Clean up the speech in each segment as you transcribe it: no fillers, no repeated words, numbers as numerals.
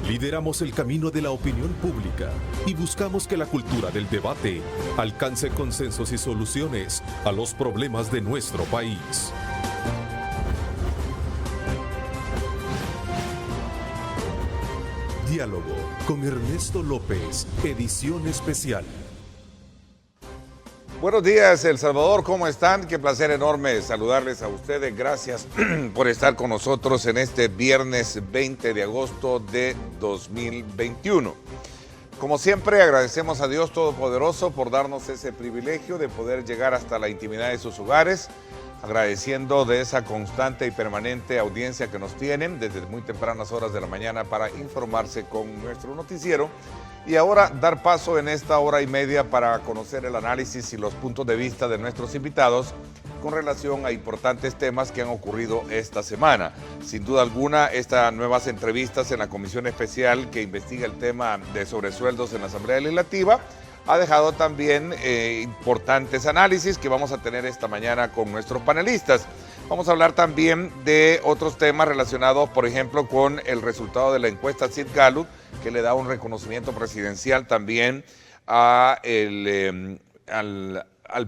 Lideramos el camino de la opinión pública y buscamos que la cultura del debate alcance consensos y soluciones a los problemas de nuestro país. Diálogo con Ernesto López, edición especial. Buenos días, El Salvador, ¿cómo están? Qué placer enorme saludarles a ustedes. Gracias por estar con nosotros en este viernes 20 de agosto de 2021. Como siempre, agradecemos a Dios Todopoderoso por darnos ese privilegio de poder llegar hasta la intimidad de sus hogares, agradeciendo de esa constante y permanente audiencia que nos tienen desde muy tempranas horas de la mañana para informarse con nuestro noticiero. Y ahora dar paso en esta hora y media para conocer el análisis y los puntos de vista de nuestros invitados con relación a importantes temas que han ocurrido esta semana. Sin duda alguna, estas nuevas entrevistas en la Comisión Especial que investiga el tema de sobresueldos en la Asamblea Legislativa ha dejado también importantes análisis que vamos a tener esta mañana con nuestros panelistas. Vamos a hablar también de otros temas relacionados, por ejemplo, con el resultado de la encuesta Sid Gallup, que le da un reconocimiento presidencial también al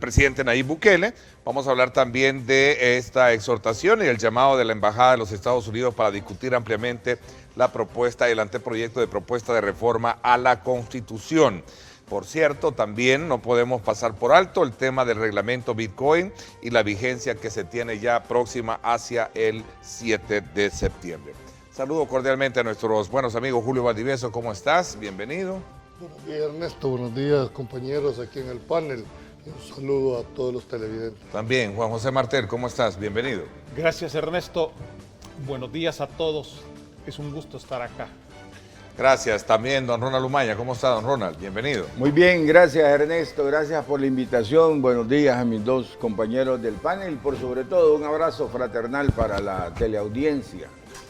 presidente Nayib Bukele. Vamos a hablar también de esta exhortación y el llamado de la Embajada de los Estados Unidos para discutir ampliamente la propuesta, el anteproyecto de propuesta de reforma a la Constitución. Por cierto, también no podemos pasar por alto el tema del reglamento Bitcoin y la vigencia que se tiene ya próxima hacia el 7 de septiembre. Saludo cordialmente a nuestros buenos amigos. Julio Valdivieso, ¿cómo estás? Bienvenido. Buenos días, Ernesto. Buenos días, compañeros aquí en el panel. Un saludo a todos los televidentes. También, Juan José Martel, ¿cómo estás? Bienvenido. Gracias, Ernesto. Buenos días a todos. Es un gusto estar acá. Gracias. También, don Ronald Umaña. ¿Cómo está, don Ronald? Bienvenido. Muy bien, gracias, Ernesto. Gracias por la invitación. Buenos días a mis dos compañeros del panel y por sobre todo un abrazo fraternal para la teleaudiencia.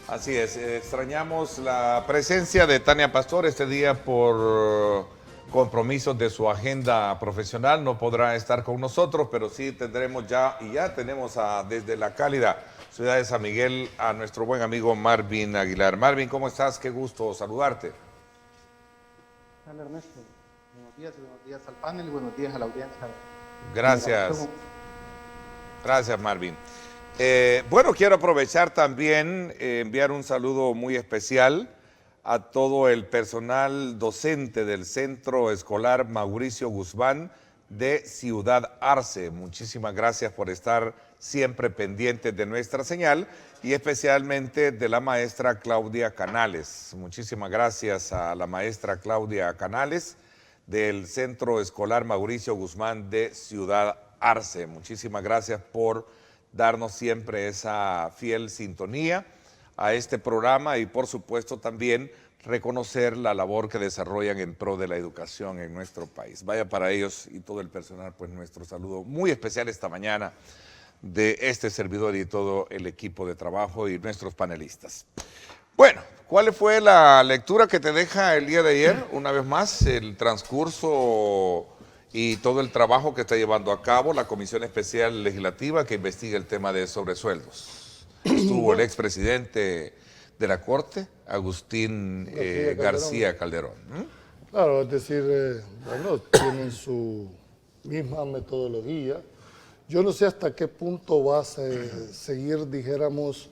Así es. Extrañamos la presencia de Tania Pastor este día por compromisos de su agenda profesional. No podrá estar con nosotros, pero sí tendremos ya tenemos desde la cálida ciudad de San Miguel a nuestro buen amigo Marvin Aguilar. Marvin, ¿cómo estás? Qué gusto saludarte. Hola, Ernesto. Buenos días al panel y buenos días a la audiencia. Gracias. Gracias, Marvin. Bueno, quiero aprovechar también, enviar un saludo muy especial a todo el personal docente del Centro Escolar Mauricio Guzmán de Ciudad Arce. Muchísimas gracias por estar siempre pendientes de nuestra señal y especialmente de la maestra Claudia Canales. Muchísimas gracias a la maestra Claudia Canales del Centro Escolar Mauricio Guzmán de Ciudad Arce. Muchísimas gracias por darnos siempre esa fiel sintonía a este programa y por supuesto también reconocer la labor que desarrollan en pro de la educación en nuestro país. Vaya para ellos y todo el personal, pues nuestro saludo muy especial esta mañana de este servidor y todo el equipo de trabajo y nuestros panelistas. Bueno, ¿cuál fue la lectura que te deja el día de ayer? Una vez más, el transcurso y todo el trabajo que está llevando a cabo la Comisión Especial Legislativa que investiga el tema de sobresueldos. Estuvo el expresidente de la Corte, Agustín García Calderón. Claro, es decir, bueno, tienen su misma metodología. Yo no sé hasta qué punto vas a seguir, dijéramos,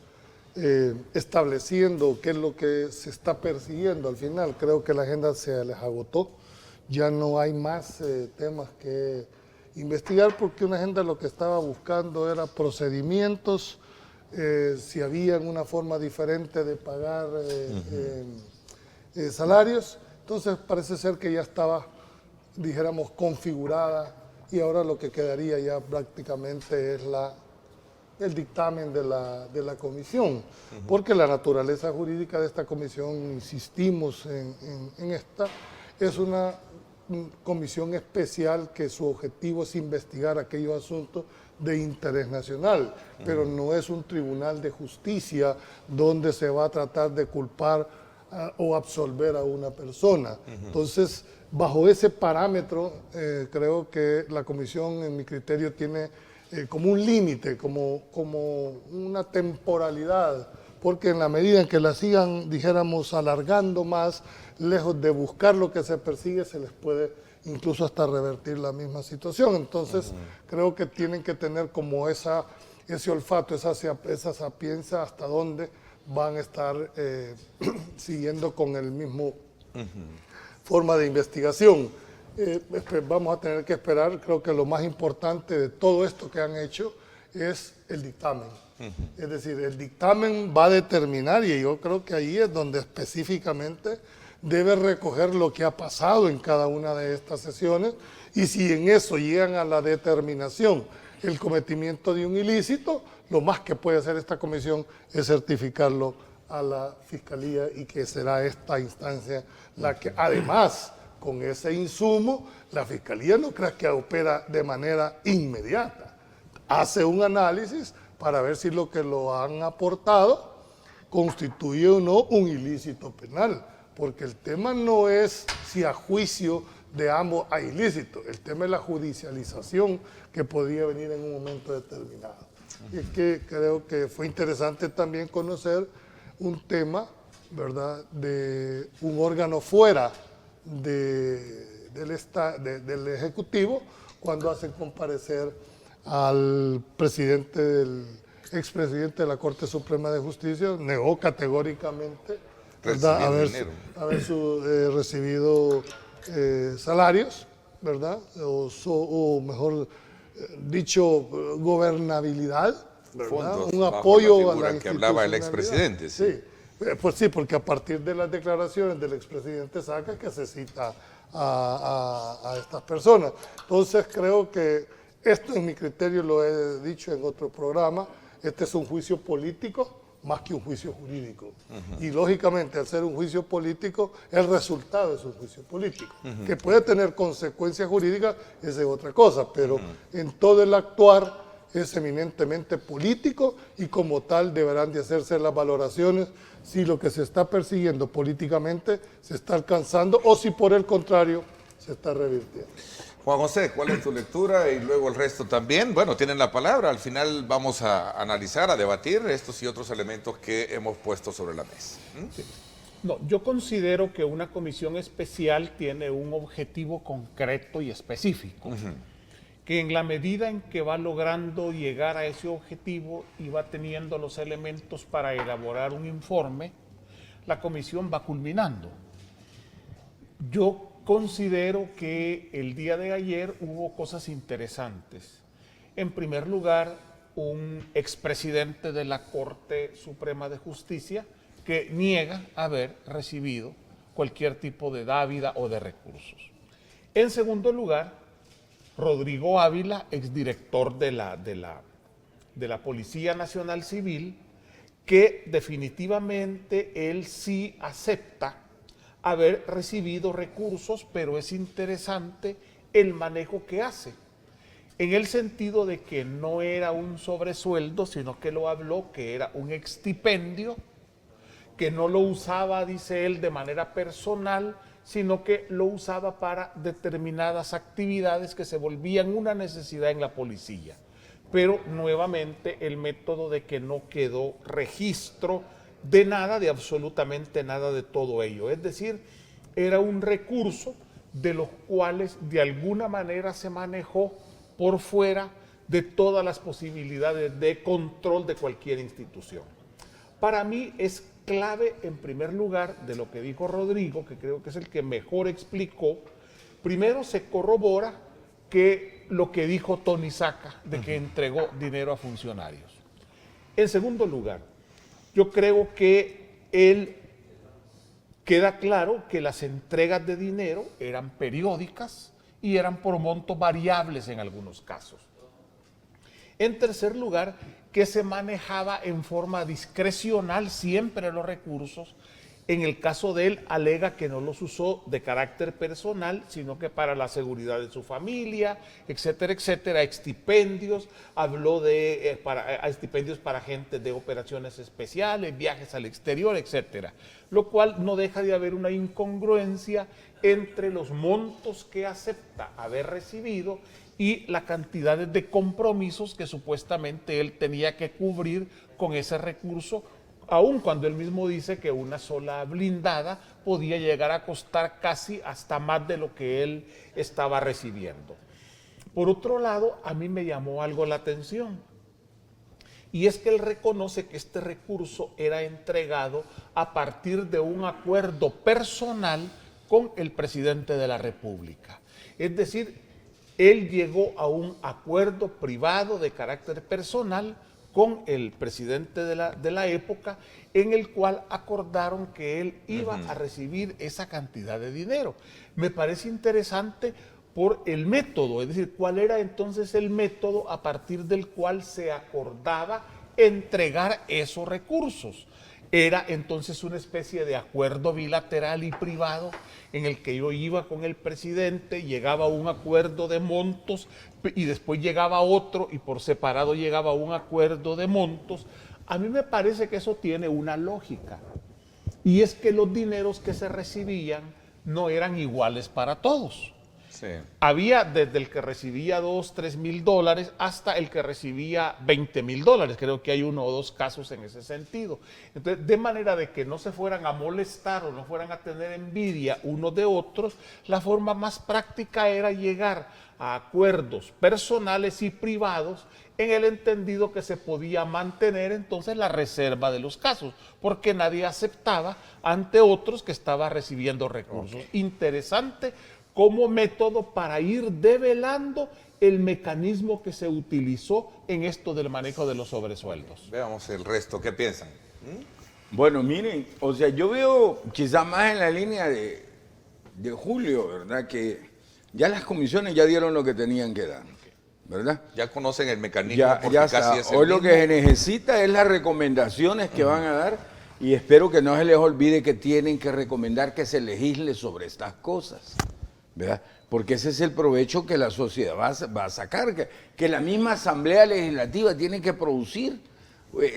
estableciendo qué es lo que se está persiguiendo. Al final creo que la agenda se les agotó. Ya no hay más temas que investigar porque una agenda lo que estaba buscando era procedimientos, si había una forma diferente de pagar salarios. Entonces parece ser que ya estaba, dijéramos, configurada y ahora lo que quedaría ya prácticamente es el dictamen de la comisión, porque la naturaleza jurídica de esta comisión, insistimos en esta, es una comisión especial que su objetivo es investigar aquellos asuntos de interés nacional, pero no es un tribunal de justicia donde se va a tratar de culpar o absolver a una persona. Entonces, bajo ese parámetro, creo que la comisión, en mi criterio, tiene como un límite, como una temporalidad porque en la medida en que la sigan, dijéramos, alargando más, lejos de buscar lo que se persigue, se les puede incluso hasta revertir la misma situación. Entonces, creo que tienen que tener como ese olfato, esa sapiencia hasta dónde van a estar siguiendo con el mismo forma de investigación. Vamos a tener que esperar. Creo que lo más importante de todo esto que han hecho es el dictamen. Es decir, el dictamen va a determinar, y yo creo que ahí es donde específicamente debe recoger lo que ha pasado en cada una de estas sesiones, y si en eso llegan a la determinación el cometimiento de un ilícito, lo más que puede hacer esta comisión es certificarlo a la Fiscalía, y que será esta instancia la que, además, con ese insumo, la Fiscalía no crea que opera de manera inmediata. Hace un análisis para ver si lo que lo han aportado constituye o no un ilícito penal, porque el tema no es si a juicio de ambos hay ilícito, el tema es la judicialización que podría venir en un momento determinado. Y es que creo que fue interesante también conocer un tema, ¿verdad?, de un órgano fuera del Ejecutivo, cuando hacen comparecer al expresidente de la Corte Suprema de Justicia, negó categóricamente, ¿verdad?, haber recibido salarios, ¿verdad?, o mejor dicho, gobernabilidad, ¿verdad?, Fondos un bajo apoyo la a la que hablaba el institucionalidad. expresidente. Sí. Pues sí, porque a partir de las declaraciones del expresidente saca que se cita a estas personas. Entonces creo que esto, en mi criterio, lo he dicho en otro programa, este es un juicio político más que un juicio jurídico. Y lógicamente, al ser un juicio político, el resultado es un juicio político. Que puede tener consecuencias jurídicas, esa es otra cosa, pero en todo el actuar es eminentemente político, y como tal deberán de hacerse las valoraciones si lo que se está persiguiendo políticamente se está alcanzando o si por el contrario se está revirtiendo. Juan José, ¿cuál es tu lectura? Y luego el resto también. Bueno, tienen la palabra. Al final vamos a analizar, a debatir estos y otros elementos que hemos puesto sobre la mesa. Sí. No, yo considero que una comisión especial tiene un objetivo concreto y específico, que en la medida en que va logrando llegar a ese objetivo y va teniendo los elementos para elaborar un informe, la comisión va culminando. Yo considero que el día de ayer hubo cosas interesantes. En primer lugar, un expresidente de la Corte Suprema de Justicia que niega haber recibido cualquier tipo de dávida o de recursos. En segundo lugar, Rodrigo Ávila, exdirector de la Policía Nacional Civil, que definitivamente él sí acepta haber recibido recursos, pero es interesante el manejo que hace, en el sentido de que no era un sobresueldo, sino que lo habló que era un exstipendio, que no lo usaba, dice él, de manera personal, sino que lo usaba para determinadas actividades que se volvían una necesidad en la policía. Pero nuevamente el método de que no quedó registro de nada, de absolutamente nada de todo ello. Es decir, era un recurso de los cuales de alguna manera se manejó por fuera de todas las posibilidades de control de cualquier institución. Para mí es clave, en primer lugar, de lo que dijo Rodrigo, que creo que es el que mejor explicó. Primero se corrobora que lo que dijo Tony Saca, de que entregó dinero a funcionarios. En segundo lugar, yo creo que queda claro que las entregas de dinero eran periódicas y eran por montos variables en algunos casos. En tercer lugar, que se manejaba en forma discrecional siempre los recursos. En el caso de él, alega que no los usó de carácter personal, sino que para la seguridad de su familia, etcétera, etcétera, extipendios, habló de estipendios para gente de operaciones especiales, viajes al exterior, etcétera. Lo cual no deja de haber una incongruencia entre los montos que acepta haber recibido y la cantidad de compromisos que supuestamente él tenía que cubrir con ese recurso aun cuando él mismo dice que una sola blindada podía llegar a costar casi hasta más de lo que él estaba recibiendo. Por otro lado, a mí me llamó algo la atención, y es que él reconoce que este recurso era entregado a partir de un acuerdo personal con el presidente de la República. Es decir, él llegó a un acuerdo privado de carácter personal con el presidente de la época, en el cual acordaron que él iba a recibir esa cantidad de dinero. Me parece interesante por el método, es decir, cuál era entonces el método a partir del cual se acordaba entregar esos recursos. Era entonces una especie de acuerdo bilateral y privado en el que yo iba con el presidente, llegaba a un acuerdo de montos y después llegaba otro y por separado llegaba a un acuerdo de montos. A mí me parece que eso tiene una lógica, y es que los dineros que se recibían no eran iguales para todos. Sí. Había desde el que recibía $2, $3,000 hasta el que recibía $20,000. Creo que hay 1 o 2 casos en ese sentido. Entonces, de manera de que no se fueran a molestar o no fueran a tener envidia unos de otros, la forma más práctica era llegar a acuerdos personales y privados en el entendido que se podía mantener entonces la reserva de los casos, porque nadie aceptaba ante otros que estaba recibiendo recursos. Interesante como método para ir develando el mecanismo que se utilizó en esto del manejo de los sobresueldos. Veamos el resto, ¿qué piensan? Bueno, miren, o sea, yo veo quizá más en la línea de Julio, ¿verdad? Que ya las comisiones ya dieron lo que tenían que dar, ¿verdad? Ya conocen el mecanismo, Ya porque está. casi es el Hoy lo mismo. que se necesita es las recomendaciones que van a dar, y espero que no se les olvide que tienen que recomendar que se legisle sobre estas cosas, ¿verdad? Porque ese es el provecho que la sociedad va a sacar, que la misma Asamblea Legislativa tiene que producir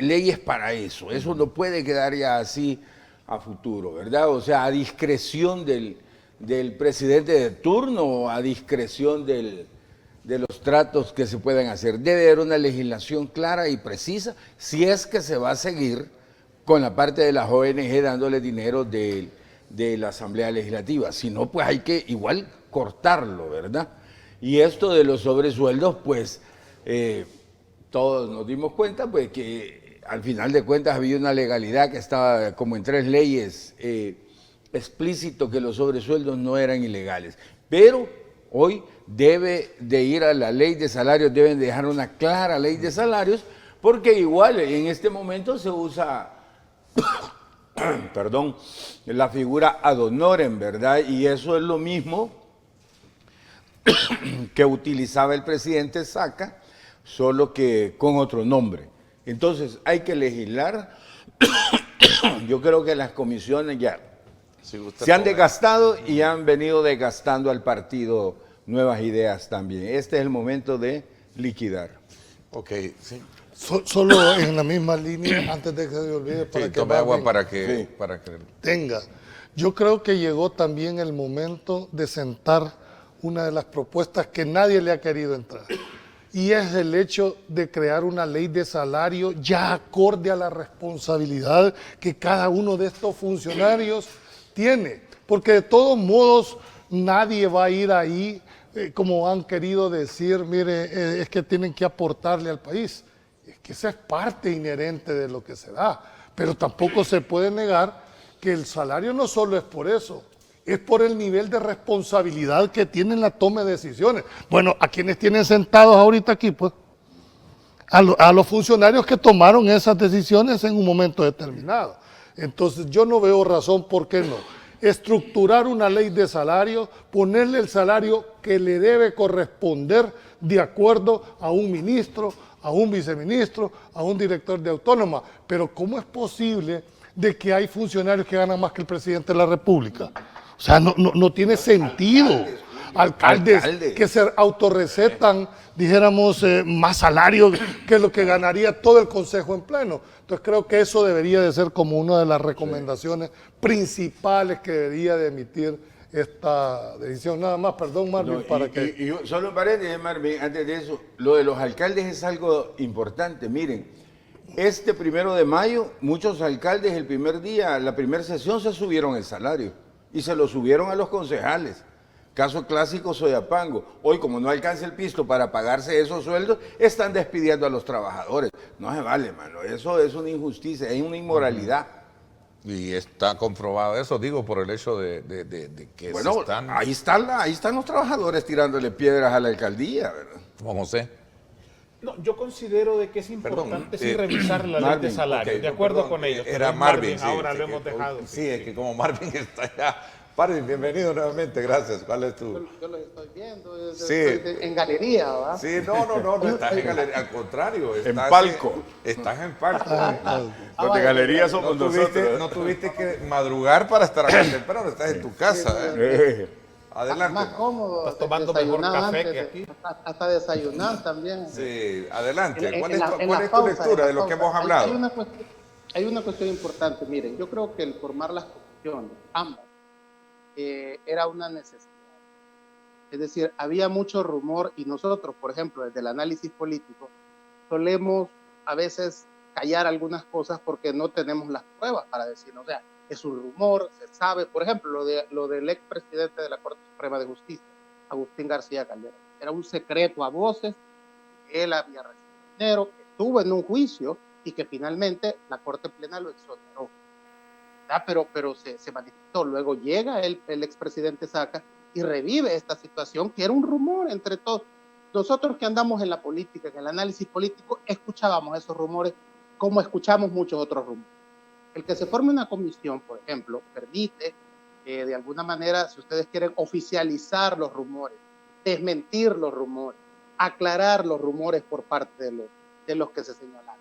leyes para eso. Eso no puede quedar ya así a futuro, ¿verdad? O sea, a discreción del presidente de turno o a discreción de los tratos que se pueden hacer. Debe haber una legislación clara y precisa si es que se va a seguir con la parte de las ONG dándole dinero de la Asamblea Legislativa. Si no, pues hay que igual cortarlo, ¿verdad? Y esto de los sobresueldos, pues todos nos dimos cuenta pues que al final de cuentas había una legalidad que estaba como en 3 leyes explícito que los sobresueldos no eran ilegales. Pero hoy debe de ir a la ley de salarios, deben dejar una clara ley de salarios, porque igual en este momento se usa perdón, la figura ad honorem, ¿verdad? Y eso es lo mismo que utilizaba el presidente Saca, solo que con otro nombre. Entonces hay que legislar. Yo creo que las comisiones ya se han desgastado y han venido desgastando al partido Nuevas Ideas también. Este es el momento de liquidar. Ok, sí. Solo en la misma línea, antes de que se me olvide, para Sí, que tome agua Marvin para que tenga. Yo creo que llegó también el momento de sentar una de las propuestas que nadie le ha querido entrar. Y es el hecho de crear una ley de salario ya acorde a la responsabilidad que cada uno de estos funcionarios tiene. Porque de todos modos nadie va a ir ahí, como han querido decir, mire, es que tienen que aportarle al país. Es que esa es parte inherente de lo que se da. Pero tampoco se puede negar que el salario no solo es por eso, es por el nivel de responsabilidad que tienen la toma de decisiones. Bueno, ¿a quienes tienen sentados ahorita aquí? Pues a los funcionarios que tomaron esas decisiones en un momento determinado. Entonces yo no veo razón por qué no. Estructurar una ley de salario, ponerle el salario que le debe corresponder de acuerdo a un ministro, a un viceministro, a un director de autónoma. Pero ¿cómo es posible de que hay funcionarios que ganan más que el presidente de la República? O sea, no tiene sentido. Alcaldes que se autorrecetan, dijéramos, más salario que lo que ganaría todo el Consejo en pleno. Entonces creo que eso debería de ser como una de las recomendaciones principales que debería de emitir esta decisión. Nada más, perdón, Marvin, Y solo un paréntesis, Marvin, antes de eso, lo de los alcaldes es algo importante. Miren, Este 1 de mayo, muchos alcaldes el primer día, la primera sesión, se subieron el salario y se lo subieron a los concejales. Caso clásico, Soyapango. Hoy, como no alcanza el pisto para pagarse esos sueldos, están despidiendo a los trabajadores. No se vale, mano. Eso es una injusticia, es una inmoralidad. Y está comprobado eso, digo, por el hecho de que Bueno, se están... ahí están los trabajadores tirándole piedras a la alcaldía, ¿verdad? Juan José. No, yo considero de que es importante sí revisar la ley Marvin, de salario, Ok, de acuerdo perdón, con ellos. Era pero Marvin, sí, ahora sí, lo hemos que- dejado. Sí, es que como Marvin está allá. Marvin, bienvenido nuevamente, gracias. ¿Cuál es tu...? Yo lo estoy viendo, Sí. estoy en galería, ¿verdad? Sí, no estás en galería, al contrario. Estás palco. Estás en palco. Los de galería somos No tuviste que madrugar para estar acá temprano, estás en tu casa. Adelante. Más cómodo. Estás tomando mejor desayunar café antes que aquí. Hasta desayunar también. Sí, adelante. En- ¿Cuál en es, la- en cuál la es tu pausa, lectura en de la lo que pausa. hemos hablado? Hay una cuestión importante. Miren, yo creo que el formar las comisiones, ambas, era una necesidad. Es decir, había mucho rumor y nosotros, por ejemplo, desde el análisis político, solemos a veces callar algunas cosas porque no tenemos las pruebas para decir, o sea, es un rumor, se sabe, por ejemplo, lo del expresidente de la Corte Suprema de Justicia, Agustín García Calderón. Era un secreto a voces, que él había recibido dinero, que estuvo en un juicio y que finalmente la Corte Plena lo exoneró. ¿Verdad? Pero se manifestó. Luego llega el expresidente Saca y revive esta situación que era un rumor entre todos. Nosotros que andamos en la política, en el análisis político, escuchábamos esos rumores como escuchamos muchos otros rumores. El que se forme una comisión, por ejemplo, permite de alguna manera, si ustedes quieren, oficializar los rumores, desmentir los rumores, aclarar los rumores por parte de los que se señalaron.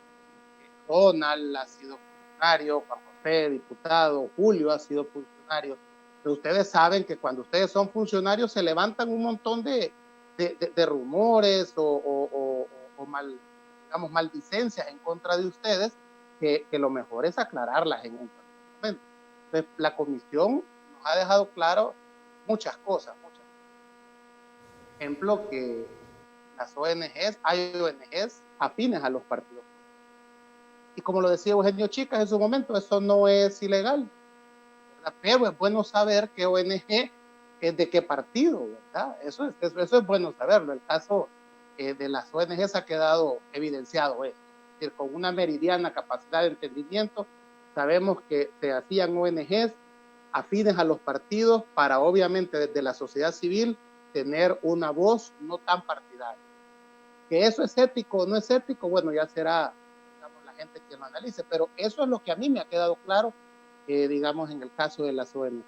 Ronald ha sido funcionario, Juan José, diputado, Julio ha sido funcionario. Pero ustedes saben que cuando ustedes son funcionarios se levantan un montón de rumores o digamos, maldicencias en contra de ustedes, que lo mejor es aclararlas en un momento. Entonces, la comisión nos ha dejado claro muchas cosas. Por ejemplo, que las ONGs, hay ONGs afines a los partidos. Y como lo decía Eugenio Chicas en su momento, eso no es ilegal, ¿verdad? Pero es bueno saber qué ONG es de qué partido, ¿verdad? Eso es bueno saberlo. El caso de las ONGs ha quedado evidenciado eso. Es decir, con una meridiana capacidad de entendimiento, sabemos que se hacían ONGs afines a los partidos para, obviamente, desde la sociedad civil, tener una voz no tan partidaria. Que eso es ético o no es ético, bueno, ya será, digamos, la gente quien lo analice, pero eso es lo que a mí me ha quedado claro, digamos, en el caso de las ONG.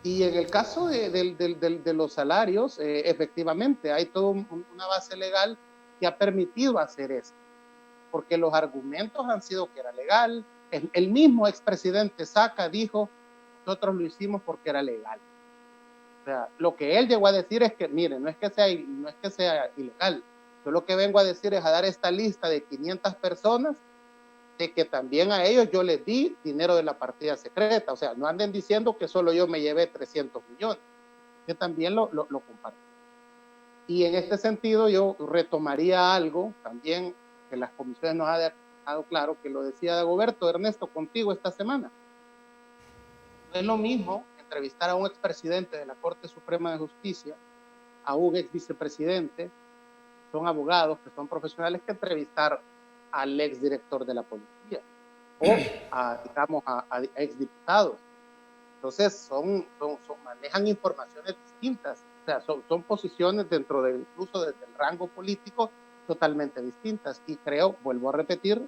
Y en el caso de los salarios, efectivamente, hay toda una base legal que ha permitido hacer eso, porque los argumentos han sido que era legal. El mismo expresidente Saca dijo, nosotros lo hicimos porque era legal. O sea, lo que él llegó a decir es que, miren, no es que sea ilegal. Yo lo que vengo a decir es a dar esta lista de 500 personas de que también a ellos yo les di dinero de la partida secreta. O sea, no anden diciendo que solo yo me llevé 300 millones, que también lo compartí. Y en este sentido yo retomaría algo también que las comisiones nos ha dejado claro, que lo decía Dagoberto Ernesto contigo esta semana. No es lo mismo entrevistar a un expresidente de la Corte Suprema de Justicia, a un ex vicepresidente, son abogados, que son profesionales, que entrevistar al exdirector de la policía o digamos, a exdiputados. Entonces, manejan informaciones distintas, o sea, son posiciones dentro del, incluso desde el rango político, totalmente distintas. Y creo, vuelvo a repetir,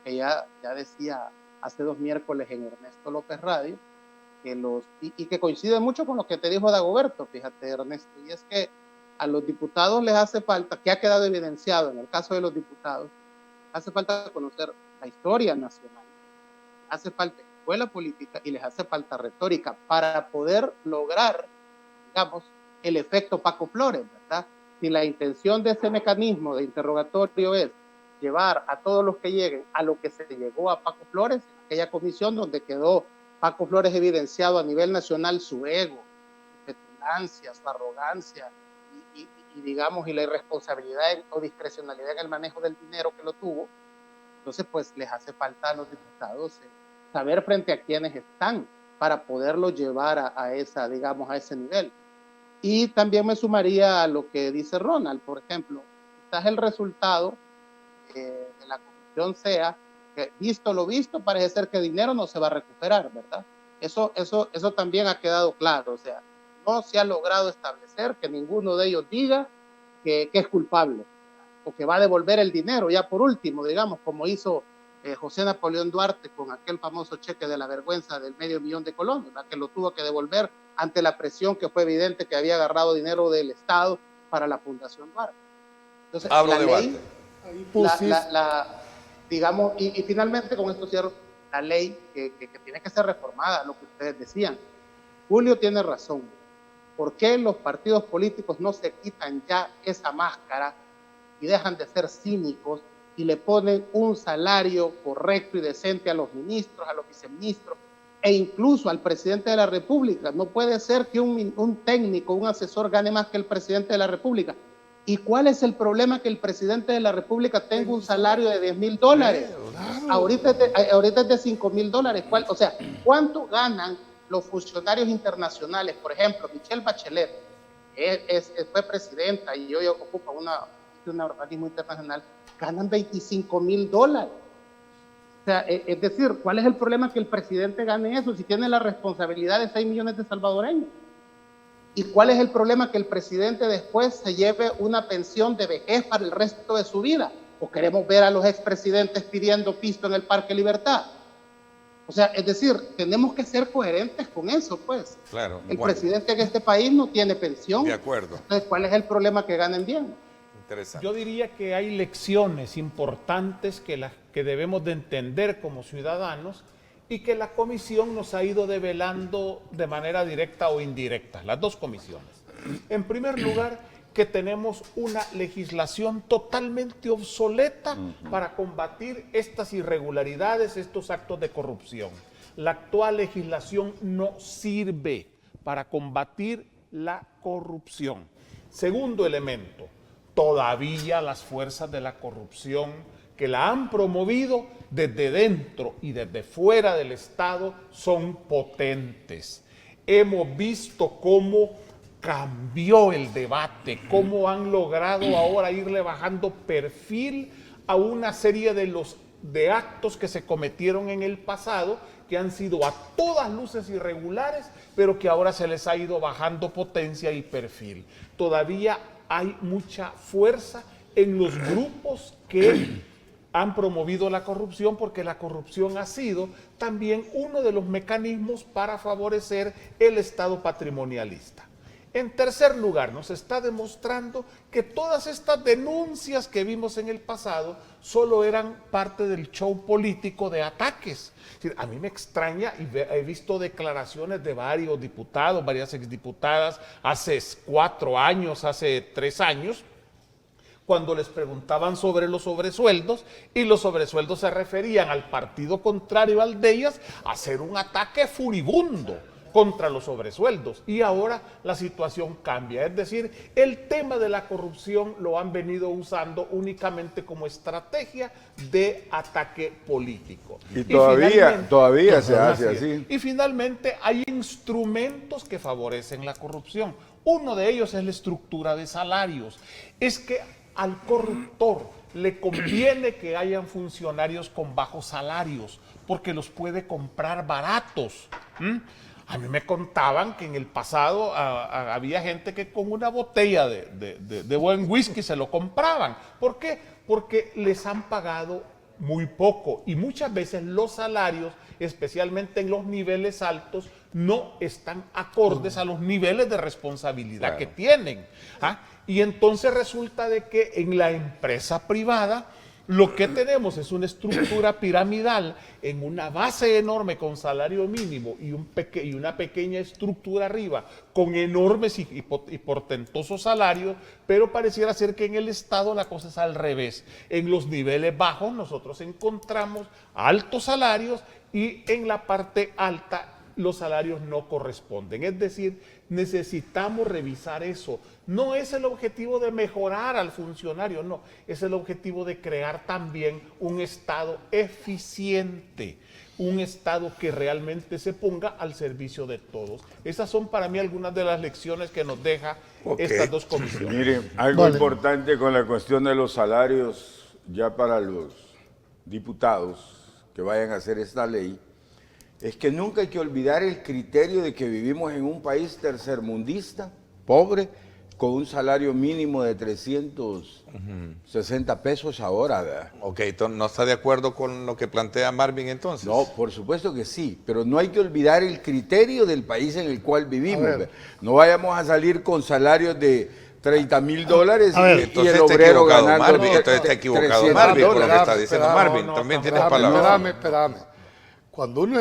que ya decía hace 2 miércoles en Ernesto López Radio, que que coincide mucho con lo que te dijo Dagoberto, fíjate, Ernesto, y es que a los diputados les hace falta, que ha quedado evidenciado en el caso de los diputados, hace falta conocer la historia nacional, hace falta escuela política y les hace falta retórica para poder lograr, digamos, el efecto Paco Flores, ¿verdad? Si la intención de ese mecanismo de interrogatorio es llevar a todos los que lleguen a lo que se llegó a Paco Flores, en aquella comisión donde quedó Paco Flores evidenciado a nivel nacional su ego, su petulancia, su arrogancia y digamos, y la irresponsabilidad o discrecionalidad en el manejo del dinero que lo tuvo, Entonces, pues les hace falta a los diputados saber frente a quiénes están para poderlo llevar a esa, digamos, a ese nivel. Y también me sumaría a lo que dice Ronald, por ejemplo, quizás el resultado de la comisión sea que, visto lo visto, parece ser que dinero no se va a recuperar, ¿verdad? Eso también ha quedado claro, o sea, no se ha logrado establecer que ninguno de ellos diga que es culpable o que va a devolver el dinero, ya por último, digamos, como hizo José Napoleón Duarte con aquel famoso cheque de la vergüenza del $500,000 de colones, ¿verdad? Que lo tuvo que devolver ante la presión que fue evidente que había agarrado dinero del Estado para la Fundación Duarte. Entonces, Abro la debate. ley, digamos, y finalmente con esto cierro, la ley que tiene que ser reformada, lo que ustedes decían. Julio tiene razón. ¿Por qué los partidos políticos no se quitan ya esa máscara y dejan de ser cínicos y le ponen un salario correcto y decente a los ministros, a los viceministros e incluso al presidente de la República? No puede ser que un técnico, un asesor gane más que el presidente de la República. ¿Y cuál es el problema que el presidente de la República tenga un salario de $10,000? Claro. Ahorita es de $5,000. O sea, ¿cuánto ganan los funcionarios internacionales? Por ejemplo, Michelle Bachelet fue presidenta y hoy ocupa un organismo internacional, ganan $25,000. O sea, es decir, ¿cuál es el problema que el presidente gane eso si tiene la responsabilidad de 6 millones de salvadoreños? ¿Y cuál es el problema que el presidente después se lleve una pensión de vejez para el resto de su vida? ¿O queremos ver a los expresidentes pidiendo pisto en el Parque Libertad? O sea, es decir, tenemos que ser coherentes con eso, pues. Claro. El presidente en este país no tiene pensión. De acuerdo. Entonces, ¿cuál es el problema que ganen bien? Interesante. Yo diría que hay lecciones importantes que debemos de entender como ciudadanos y que la comisión nos ha ido develando de manera directa o indirecta, las dos comisiones. En primer lugar, que tenemos una legislación totalmente obsoleta para combatir estas irregularidades, estos actos de corrupción. La actual legislación no sirve para combatir la corrupción. Segundo elemento, todavía las fuerzas de la corrupción que la han promovido desde dentro y desde fuera del Estado son potentes. Hemos visto cómo cambió el debate, cómo han logrado ahora irle bajando perfil a una serie de actos que se cometieron en el pasado, que han sido a todas luces irregulares, pero que ahora se les ha ido bajando potencia y perfil. Todavía hay mucha fuerza en los grupos que han promovido la corrupción, porque la corrupción ha sido también uno de los mecanismos para favorecer el Estado patrimonialista. En tercer lugar, nos está demostrando que todas estas denuncias que vimos en el pasado solo eran parte del show político de ataques. Es decir, a mí me extraña, y he visto declaraciones de varios diputados, varias exdiputadas, hace 4 años, hace 3 años, cuando les preguntaban sobre los sobresueldos, y los sobresueldos se referían al partido contrario al de ellas, a hacer un ataque furibundo contra los sobresueldos. Y ahora la situación cambia, es decir, el tema de la corrupción lo han venido usando únicamente como estrategia de ataque político. Y todavía se hace así. Y finalmente hay instrumentos que favorecen la corrupción. Uno de ellos es la estructura de salarios. Es que al corruptor le conviene que hayan funcionarios con bajos salarios, porque los puede comprar baratos. A mí me contaban que en el pasado había gente que con una botella de buen whisky se lo compraban. ¿Por qué? Porque les han pagado muy poco y muchas veces los salarios, especialmente en los niveles altos, no están acordes a los niveles de responsabilidad que tienen. Y entonces resulta de que en la empresa privada lo que tenemos es una estructura piramidal en una base enorme con salario mínimo y una pequeña estructura arriba con enormes y portentosos salarios, pero pareciera ser que en el Estado la cosa es al revés. En los niveles bajos nosotros encontramos altos salarios y en la parte alta los salarios no corresponden. Es decir, necesitamos revisar eso. No es el objetivo de mejorar al funcionario, no, es el objetivo de crear también un Estado eficiente, un Estado que realmente se ponga al servicio de todos. Esas son para mí algunas de las lecciones que nos deja estas dos comisiones. Miren, algo importante con la cuestión de los salarios, ya para los diputados que vayan a hacer esta ley, es que nunca hay que olvidar el criterio de que vivimos en un país tercermundista, pobre, con un salario mínimo de 360 pesos ahora, ¿verdad? Ok, entonces, ¿no está de acuerdo con lo que plantea Marvin entonces? No, por supuesto que sí, pero no hay que olvidar el criterio del país en el cual vivimos. ¿Verdad? No vayamos a salir con salarios de $30,000 y entonces el obrero ganando Marvin, entonces está equivocado Marvin por lo que está diciendo Marvin. También tienes palabras. Espérame. Cuando uno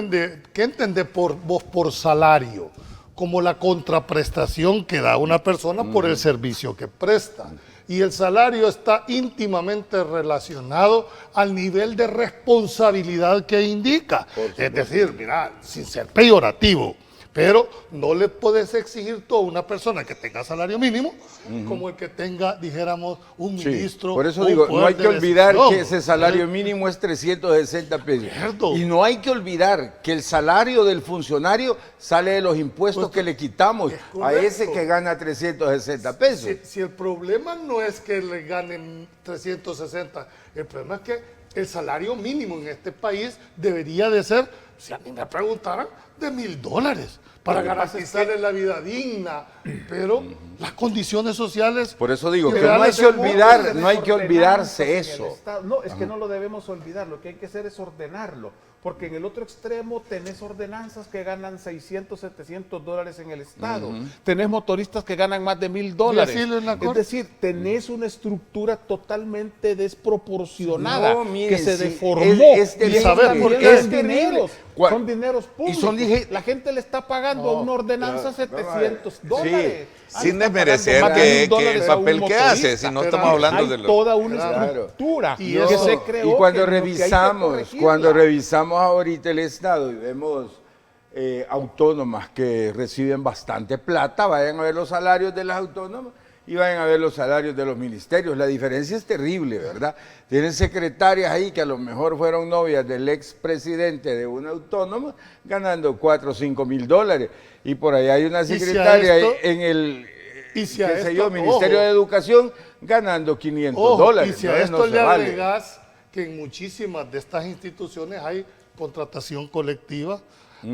¿qué entendés vos por salario? Como la contraprestación que da una persona por el servicio que presta. Y el salario está íntimamente relacionado al nivel de responsabilidad que indica. Es decir, mira, sin ser peyorativo, pero no le puedes exigir tú a una persona que tenga salario mínimo como el que tenga, dijéramos, un ministro. Por eso un digo, no poder hay de que olvidar decisión. que ese salario mínimo es 360 pesos. Cierto. Y no hay que olvidar que el salario del funcionario sale de los impuestos que le quitamos a correcto. ese que gana 360 pesos. Si el problema no es que le ganen 360, el problema es que el salario mínimo en este país debería de ser, si a mí me preguntaran, de $1,000 para garantizarle la vida digna, pero las condiciones sociales... Por eso digo que Pero no hay que tenemos olvidar, no hay que ordenanzas olvidarse en el eso. Estado. No, es que no lo debemos olvidar, lo que hay que hacer es ordenarlo, porque en el otro extremo tenés ordenanzas que ganan $600, $700 en el Estado, tenés motoristas que ganan más de $1,000, asilo en la es corte. decir, tenés una estructura totalmente desproporcionada, No, miren, que se sí, deformó. es terrible. Y saber por Es qué terrible. dineros, ¿Cuál? son dineros públicos, la gente le está pagando a una ordenanza $700. Sin desmerecer que el papel que hace, si no estamos hablando hay de lo... toda una Claro. estructura Y que eso- se creó. Y cuando que lo que hay que corregirla. revisamos ahorita el Estado y vemos autónomas que reciben bastante plata, vayan a ver los salarios de las autónomas y vayan a ver los salarios de los ministerios. La diferencia es terrible, ¿verdad? Tienen secretarias ahí que a lo mejor fueron novias del expresidente de una autónoma ganando $4 o $5,000. Y por ahí hay una si a secretaria esto- en el y si a qué sé esto- yo, Ministerio ojo. de Educación ganando $500. Ojo, y si a Entonces, esto no le se vale. agregas que en muchísimas de estas instituciones hay contratación colectiva,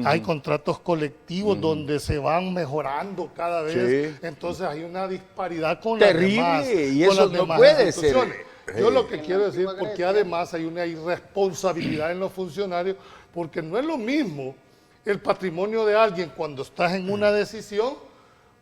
hay contratos colectivos donde se van mejorando cada vez, Sí. entonces hay una disparidad con Terrible, las demás, y con eso las no demás puede instituciones. ser. Yo lo que En quiero la decir, antigua porque Grecia. además hay una irresponsabilidad en los funcionarios, porque no es lo mismo el patrimonio de alguien cuando estás en una decisión.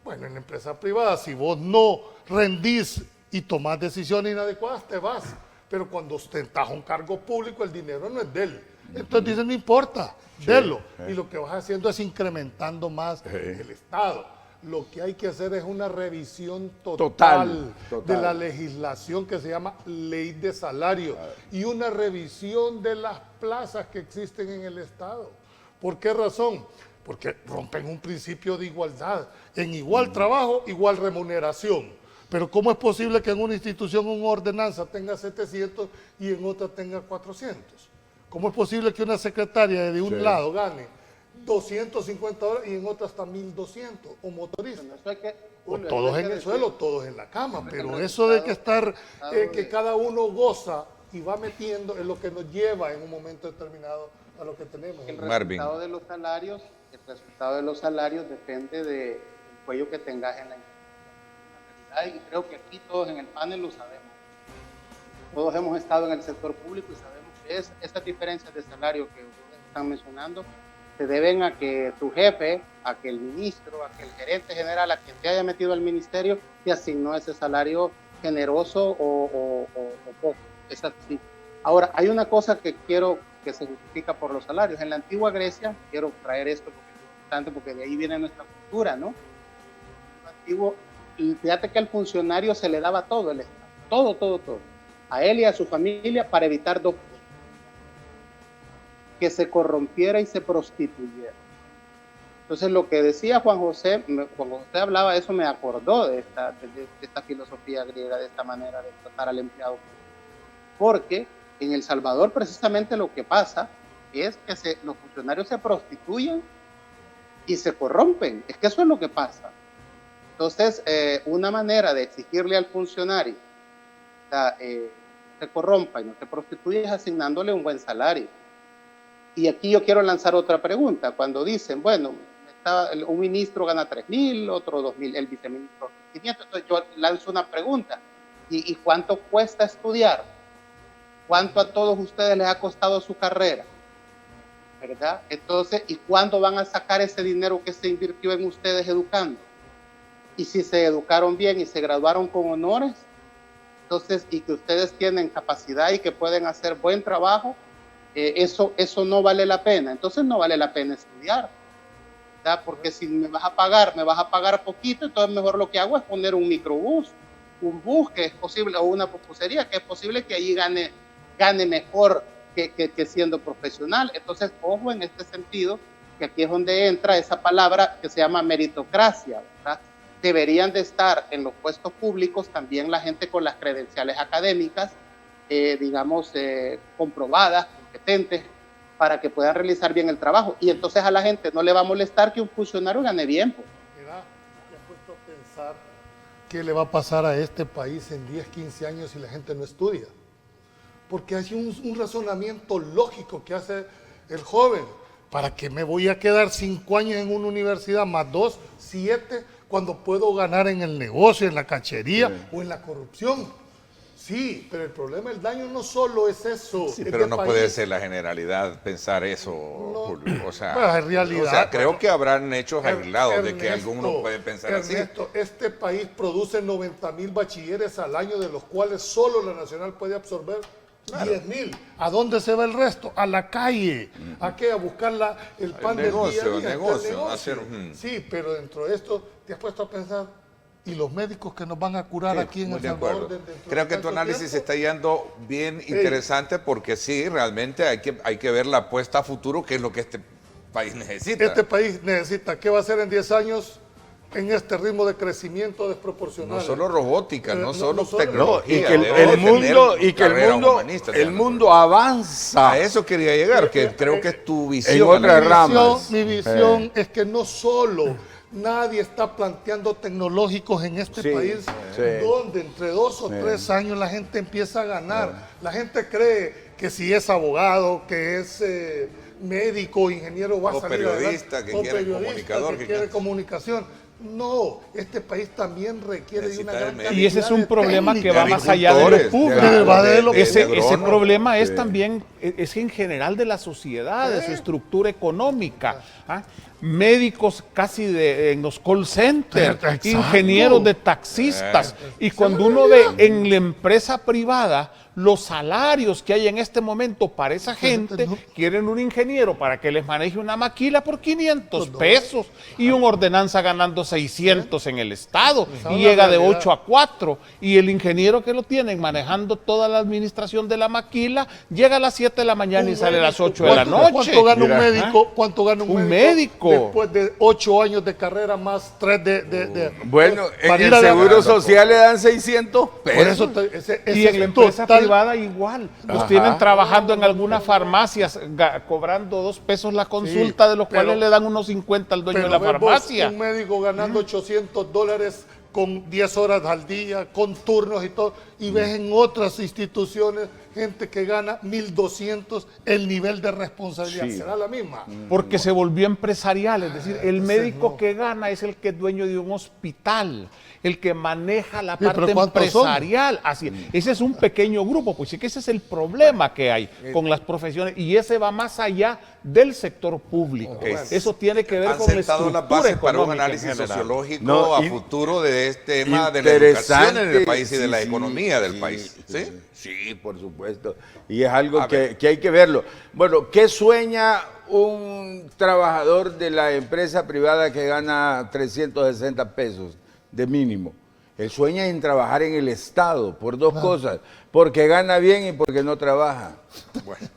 Bueno, en la empresa privada, si vos no rendís y tomás decisiones inadecuadas, te vas. Pero cuando ostentás un cargo público, el dinero no es de él. Entonces dicen, no importa, délo. Y lo que vas haciendo es incrementando más el Estado. Lo que hay que hacer es una revisión total de la legislación que se llama Ley de Salario y una revisión de las plazas que existen en el Estado. ¿Por qué razón? Porque rompen un principio de igualdad. En igual trabajo, igual remuneración. Pero ¿cómo es posible que en una institución una ordenanza tenga 700 y en otra tenga 400? ¿Cómo es posible que una secretaria de un lado gane 250 horas y en otra hasta 1,200? O motoristas. Bueno, eso hay que- O Julio, todos hay que en el decir- suelo, todos en la cama. Pero el eso de que estar, resultado que de- cada uno goza y va metiendo es lo que nos lleva en un momento determinado a lo que tenemos. El Marvin. resultado de los salarios depende del cuello que tengas en la realidad, y creo que aquí todos en el panel lo sabemos. Todos hemos estado en el sector público y sabemos que estas diferencias de salario que ustedes están mencionando se deben a que tu jefe, a que el ministro, a que el gerente general, a quien te haya metido al ministerio, te asignó ese salario generoso o poco. Es así. Ahora, hay una cosa que quiero que se justifica por los salarios. En la antigua Grecia, quiero traer esto porque es importante, porque de ahí viene nuestra cultura, ¿no? En lo antiguo, y fíjate que al funcionario se le daba todo, el Estado, todo, a él y a su familia, para evitar dos cosas: que se corrompiera y se prostituyera. Entonces, lo que decía Juan José, cuando usted hablaba de eso, me acordó de esta filosofía griega, de esta manera de tratar al empleado. Porque en El Salvador, precisamente lo que pasa es que los funcionarios se prostituyen y se corrompen. Es que eso es lo que pasa. Entonces, una manera de exigirle al funcionario se corrompa y no se prostituye es asignándole un buen salario. Y aquí yo quiero lanzar otra pregunta. Cuando dicen, bueno, un ministro gana 3,000, otro 2,000, el viceministro 500. Entonces yo lanzo una pregunta. ¿Y cuánto cuesta estudiar? ¿Cuánto a todos ustedes les ha costado su carrera? ¿Verdad? Entonces, ¿y cuándo van a sacar ese dinero que se invirtió en ustedes educando? Y si se educaron bien y se graduaron con honores, entonces, y que ustedes tienen capacidad y que pueden hacer buen trabajo, eso no vale la pena. Entonces no vale la pena estudiar, ¿verdad? Porque si me vas a pagar poquito, entonces mejor lo que hago es poner un microbús, un bus que es posible, o una pupusería que es posible que allí gane mejor que siendo profesional. Entonces, ojo en este sentido, que aquí es donde entra esa palabra que se llama meritocracia, ¿verdad? Deberían de estar en los puestos públicos también la gente con las credenciales académicas, comprobadas, competentes, para que puedan realizar bien el trabajo. Y entonces a la gente no le va a molestar que un funcionario gane bien. Pues. Mira, me he puesto a pensar qué le va a pasar a este país en 10, 15 años si la gente no estudia. Porque hay un razonamiento lógico que hace el joven. ¿Para qué me voy a quedar 5 años en una universidad más 2, 7, cuando puedo ganar en el negocio, en la cachería o en la corrupción? Sí, pero el problema, el daño no solo es eso. Sí, pero no puede ser la generalidad pensar eso, no, Julio. O sea, pues, realidad, creo que habrán hechos aislados de que algunos pueden pensar así. Este país produce 90,000 bachilleres al año, de los cuales solo la Nacional puede absorber 10,000. ¿A dónde se va el resto? A la calle. ¿A qué? A buscar el pan del día a día. El negocio. Sí, pero dentro de esto, ¿te has puesto a pensar? ¿Y los médicos que nos van a curar aquí en El Salvador? Creo que tu análisis está yendo bien interesante, porque sí, realmente hay que ver la apuesta a futuro, que es lo que este país necesita. Este país necesita. ¿Qué va a hacer en 10 años? En este ritmo de crecimiento desproporcional. No solo robótica, no solo tecnología. Y que el mundo avanza. A eso quería llegar, que creo que es tu visión. En otras ramas. Mi visión es que no solo nadie está planteando tecnológicos en este país, donde entre 2 o 3 años la gente empieza a ganar. La gente cree que si es abogado, que es médico, ingeniero, va a salir periodista, que quiere comunicador, que quiere comunicación. No, este país también requiere de una gran cantidad. Y ese es un problema que va más allá de lo público. Ese problema es también, es en general de la sociedad, de su estructura económica. ¿Ah? Médicos casi en los call centers, ingenieros de taxistas. Y cuando uno ve en la empresa privada los salarios que hay en este momento para esa gente, quieren un ingeniero para que les maneje una maquila por 500 pesos y un ordenanza ganando 600 en el Estado, y llega de 8 a 4, y el ingeniero que lo tienen manejando toda la administración de la maquila llega a las 7 de la mañana y sale a las 8 de la noche. ¿Cuánto gana un médico? ¿Cuánto gana un médico? Después de 8 años de carrera más 3 de bueno, en el Seguro Social le dan 600 pesos. Por eso y en la empresa privada igual. Los tienen trabajando en algunas farmacias, cobrando 2 pesos la consulta, de los cuales le dan unos 50 al dueño de la farmacia. Un médico ganando $800 con 10 horas al día, con turnos y todo, y ves en otras instituciones gente que gana 1,200, el nivel de responsabilidad será la misma. Porque se volvió empresarial, es decir, el médico que gana es el que es dueño de un hospital, el que maneja la parte empresarial. Así, ese es un pequeño grupo, pues sí que ese es el problema que hay con las profesiones, y ese va más allá del sector público. Eso tiene que ver con la estructura las bases para un análisis sociológico a futuro de este tema de la educación en el país y de la economía del país. ¿Sí? Sí, por supuesto. Y es algo que hay que verlo. Bueno, ¿qué sueña un trabajador de la empresa privada que gana 360 pesos de mínimo? Él sueña en trabajar en el Estado por 2 cosas: porque gana bien y porque no trabaja. Bueno.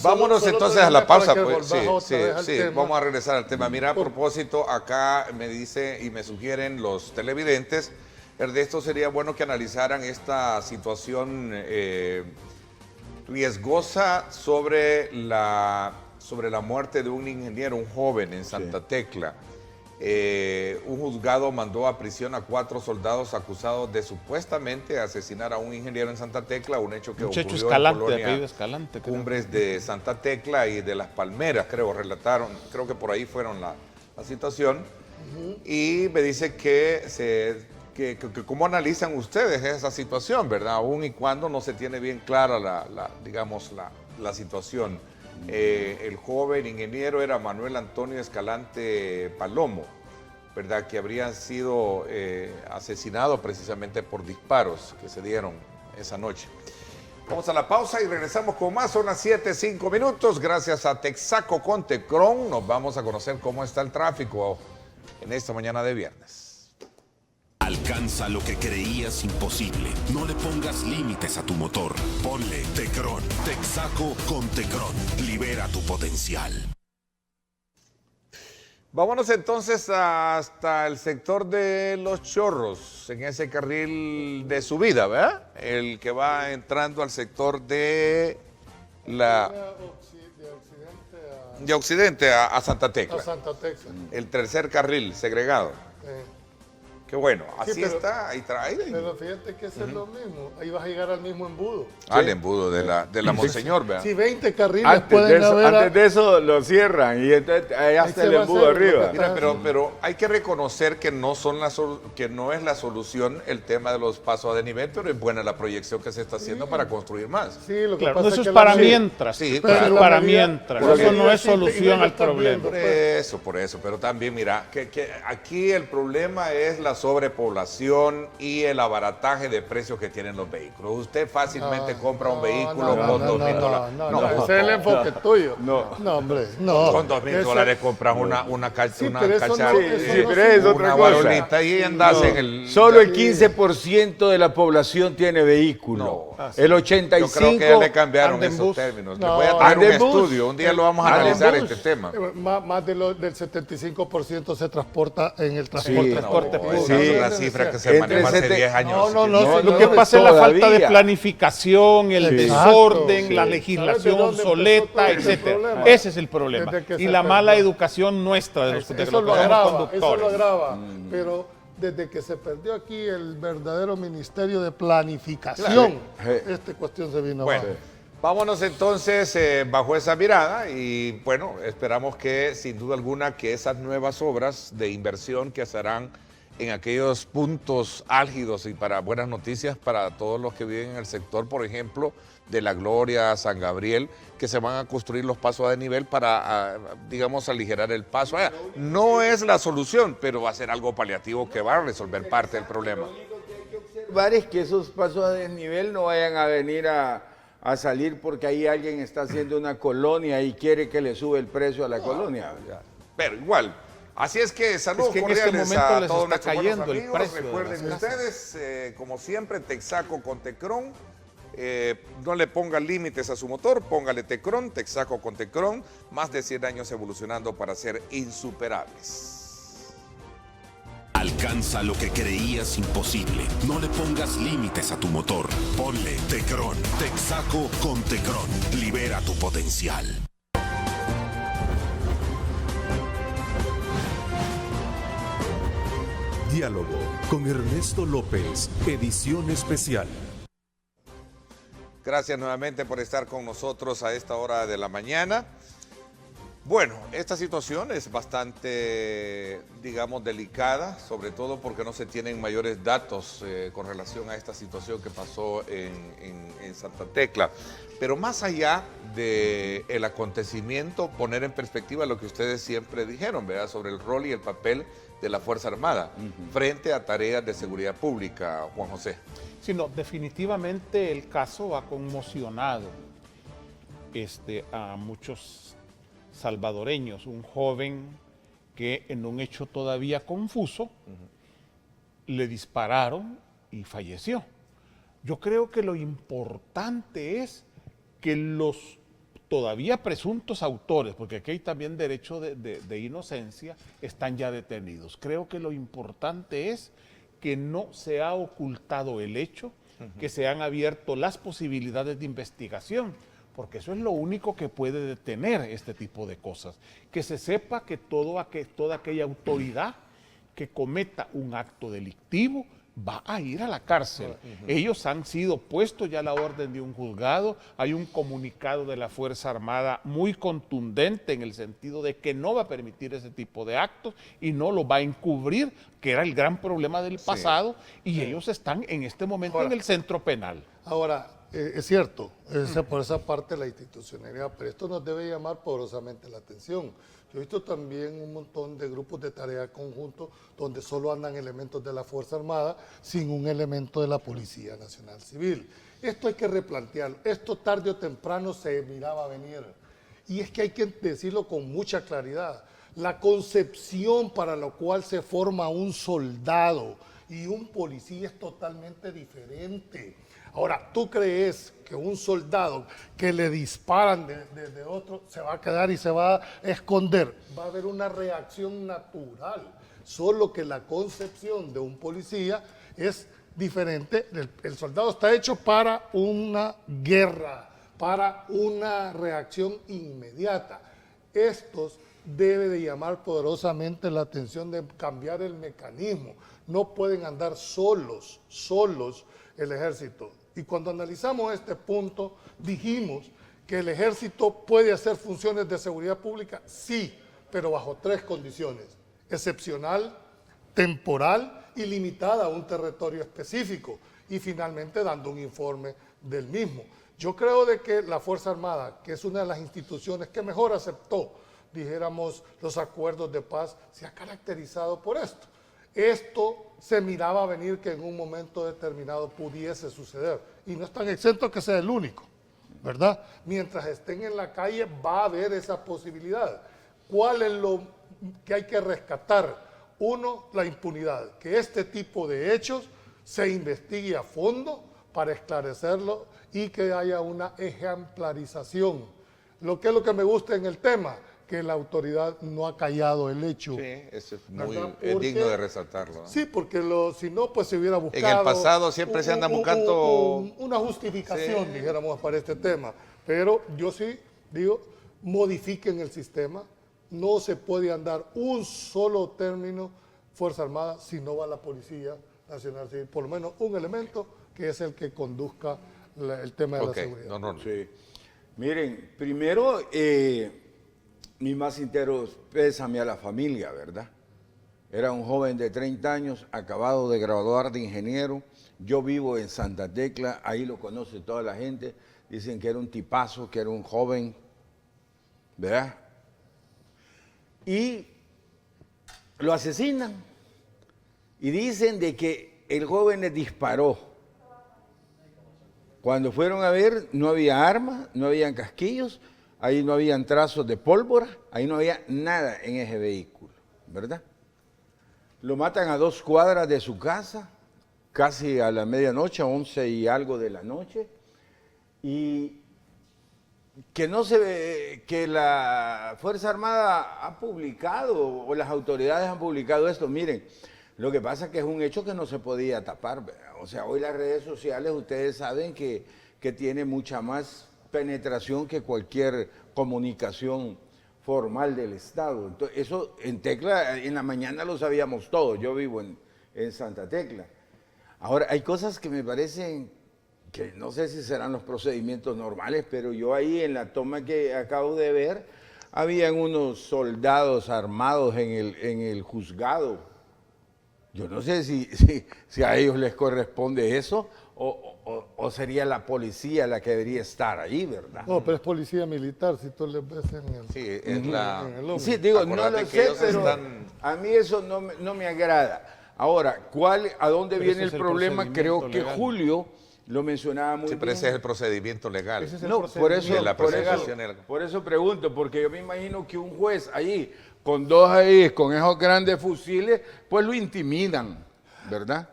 Vámonos solo entonces a la para pausa. que Pues, volvamos otra vez al sí, tema. vamos a regresar al tema. Mira, a propósito, acá me dice y me sugieren los televidentes, Ernesto, sería bueno que analizaran esta situación riesgosa sobre la muerte de un ingeniero, un joven en Santa Tecla. Un juzgado mandó a prisión a 4 soldados acusados de supuestamente asesinar a un ingeniero en Santa Tecla, un hecho que Muchacho ocurrió Escalante, en de apellido Colonia Escalante, creo. Cumbres de Santa Tecla y de Las Palmeras, relataron, creo que por ahí fueron la situación. Y me dice que cómo analizan ustedes esa situación, ¿verdad? Aún y cuando no se tiene bien clara la situación. El joven ingeniero era Manuel Antonio Escalante Palomo, ¿verdad? Que habría sido asesinado precisamente por disparos que se dieron esa noche. Vamos a la pausa y regresamos con más. Son las 7:05. Gracias a Texaco con Tecron nos vamos a conocer cómo está el tráfico en esta mañana de viernes. Alcanza lo que creías imposible. No le pongas límites a tu motor. Ponle Tecron. Texaco con Tecron. Libera tu potencial. Vámonos entonces hasta el sector de Los Chorros, en ese carril de subida, ¿verdad? El que va entrando al sector de Occidente a Santa Tecla. A Santa Tecla. El tercer carril segregado. Qué bueno, así Sí, pero- está, ahí trae. Pero fíjate que eso es lo mismo. Ahí vas a llegar al mismo embudo. Al embudo de la Monseñor, ¿verdad? Si 20 carriles Antes pueden de, eso, haber... antes de eso lo cierran y entonces ahí hasta se el va a embudo hacer arriba. lo que Mira, pero hay que reconocer que no es la solución el tema de los pasos a desnivel, pero es buena la proyección que se está haciendo para construir más. Sí, lo que Claro, pasa eso es es que para la- mientras. Sí, pero Eso es la para medida- mientras. pero la Eso no medida es sí, y no solución lo al están problema. viendo. Por eso, pero también mira, que aquí el problema es la sobrepoblación y el abarataje de precios que tienen los vehículos. Usted fácilmente compra un vehículo con $2,000. No, ese es el enfoque tuyo. No. No, hombre, no. Con $2,000 compras una Sí, pero eso cacha, no- Sí, eso sí, no pero es sirve. otra una cosa. varolita y andas en el... Solo el 15% de la población tiene vehículo. No. El Yo 85% creo que ya le cambiaron Anden esos bus. términos. No, Le voy a traer un anden bus. estudio. Un día lo vamos a Anden analizar bus. este tema. Más del 75% se transporta en el transporte. transporte No, público. esa Sí. es la cifra que se Entre maneja hace 10 años. No, No, señor. Lo que pasa es la falta de Todavía. planificación, el Exacto. desorden, Sí. la ¿Sabes legislación de dónde empezó obsoleta, todo ese etcétera. problema? Ese es el problema. Desde que Y se la mala perdió. educación nuestra de los, de Eso los lo que somos agrava, eso conductores. lo agrava. Pero desde que se perdió aquí el verdadero ministerio de planificación, esta cuestión se vino Bueno, abajo. vámonos entonces bajo esa mirada y bueno, esperamos que sin duda alguna que esas nuevas obras de inversión que se harán en aquellos puntos álgidos y para buenas noticias para todos los que viven en el sector, por ejemplo, de La Gloria, San Gabriel, que se van a construir los pasos a desnivel para, digamos, aligerar el paso. No es la solución, pero va a ser algo paliativo que va a resolver parte del problema. Es que esos pasos a desnivel no vayan a venir a salir porque ahí alguien está haciendo una colonia y quiere que le sube el precio a la colonia. Pero igual, así es que saludos Es que en este cordiales momento a les todos está nuestros buenos cayendo el amigos. precio de Recuerden las ustedes, como siempre, Texaco con Tecron. No le ponga límites a su motor, póngale Tecron, Texaco con Tecron. Más de 100 años evolucionando para ser insuperables. Alcanza lo que creías imposible. No le pongas límites a tu motor. Ponle Tecron. Texaco con Tecron. Libera tu potencial. Diálogo con Ernesto López, edición especial. Gracias nuevamente por estar con nosotros a esta hora de la mañana. Bueno, esta situación es bastante, digamos, delicada, sobre todo porque no se tienen mayores datos con relación a esta situación que pasó en Santa Tecla. Pero más allá del acontecimiento, poner en perspectiva lo que ustedes siempre dijeron, ¿verdad? Sobre el rol y el papel de la Fuerza Armada frente a tareas de seguridad pública, Juan José. Sino definitivamente el caso ha conmocionado a muchos salvadoreños. Un joven que en un hecho todavía confuso le dispararon y falleció. Yo creo que lo importante es que los todavía presuntos autores, porque aquí hay también derecho de inocencia, están ya detenidos. Creo que lo importante es que no se ha ocultado el hecho, que se han abierto las posibilidades de investigación, porque eso es lo único que puede detener este tipo de cosas. Que se sepa que toda aquella autoridad que cometa un acto delictivo va a ir a la cárcel. Ellos han sido puestos ya a la orden de un juzgado, hay un comunicado de la Fuerza Armada muy contundente en el sentido de que no va a permitir ese tipo de actos y no lo va a encubrir, que era el gran problema del pasado, y ellos están en este momento en el centro penal. Ahora, es cierto, por esa parte la institucionalidad, pero esto nos debe llamar poderosamente la atención. Yo he visto también un montón de grupos de tarea conjuntos donde solo andan elementos de la Fuerza Armada sin un elemento de la Policía Nacional Civil. Esto hay que replantearlo. Esto tarde o temprano se miraba venir. Y es que hay que decirlo con mucha claridad. La concepción para la cual se forma un soldado y un policía es totalmente diferente. Ahora, ¿tú crees que un soldado que le disparan de otro se va a quedar y se va a esconder? Va a haber una reacción natural, solo que la concepción de un policía es diferente. El soldado está hecho para una guerra, para una reacción inmediata. Estos debe de llamar poderosamente la atención de cambiar el mecanismo. No pueden andar solos el ejército. Y cuando analizamos este punto, dijimos que el ejército puede hacer funciones de seguridad pública, sí, pero bajo 3 condiciones: excepcional, temporal y limitada a un territorio específico, y finalmente dando un informe del mismo. Yo creo de que la Fuerza Armada, que es una de las instituciones que mejor aceptó, dijéramos, los acuerdos de paz, se ha caracterizado por esto. Esto se miraba venir que en un momento determinado pudiese suceder, y no están exentos que sea el único, ¿verdad? Mientras estén en la calle va a haber esa posibilidad. ¿Cuál es lo que hay que rescatar? Uno, la impunidad, que este tipo de hechos se investigue a fondo para esclarecerlo y que haya una ejemplarización. Lo que es lo que me gusta en el tema, que la autoridad no ha callado el hecho. Sí, eso es digno de resaltarlo, ¿no? Sí, porque si no, pues se hubiera buscado... En el pasado siempre se anda buscando... una justificación, dijéramos, para este tema. Pero yo sí digo, modifiquen el sistema. No se puede andar un solo término Fuerza Armada si no va la Policía Nacional Civil. Por lo menos un elemento que es el que conduzca el tema de la seguridad. No. Sí. Miren, primero... mi más sincero pésame a la familia, ¿verdad? Era un joven de 30 años, acabado de graduar de ingeniero. Yo vivo en Santa Tecla, ahí lo conoce toda la gente. Dicen que era un tipazo, que era un joven, ¿verdad? Y lo asesinan. Y dicen de que el joven le disparó. Cuando fueron a ver, no había armas, no habían casquillos, ahí no habían trazos de pólvora, ahí no había nada en ese vehículo, ¿verdad? Lo matan a 2 cuadras de su casa, casi a la medianoche, 11 y algo de la noche, y que no se ve, que la Fuerza Armada ha publicado, o las autoridades han publicado esto. Miren, lo que pasa es que es un hecho que no se podía tapar, ¿verdad? O sea, hoy las redes sociales, ustedes saben que tiene mucha más penetración que cualquier comunicación formal del Estado. Entonces, eso en Tecla, en la mañana lo sabíamos todos. Yo vivo en Santa Tecla. Ahora, hay cosas que me parecen que no sé si serán los procedimientos normales, pero yo ahí en la toma que acabo de ver, habían unos soldados armados en el juzgado. Yo no sé si a ellos les corresponde eso o sería la policía la que debería estar ahí, ¿verdad? No, pero es policía militar, si tú le ves en el... Sí, es la... en el hombro. Sí, digo, no Acuérdate lo que sé, ellos pero están- a mí eso no me agrada. Ahora, ¿a dónde Pero viene ese es el el problema? Creo procedimiento que legal. Julio lo mencionaba muy Sí, pero bien. ese es el procedimiento legal. Ese es el No, por eso, de la por presentación eso- del- por eso pregunto, porque yo me imagino que un juez ahí, con 2 ahí, con esos grandes fusiles, pues lo intimidan, ¿verdad?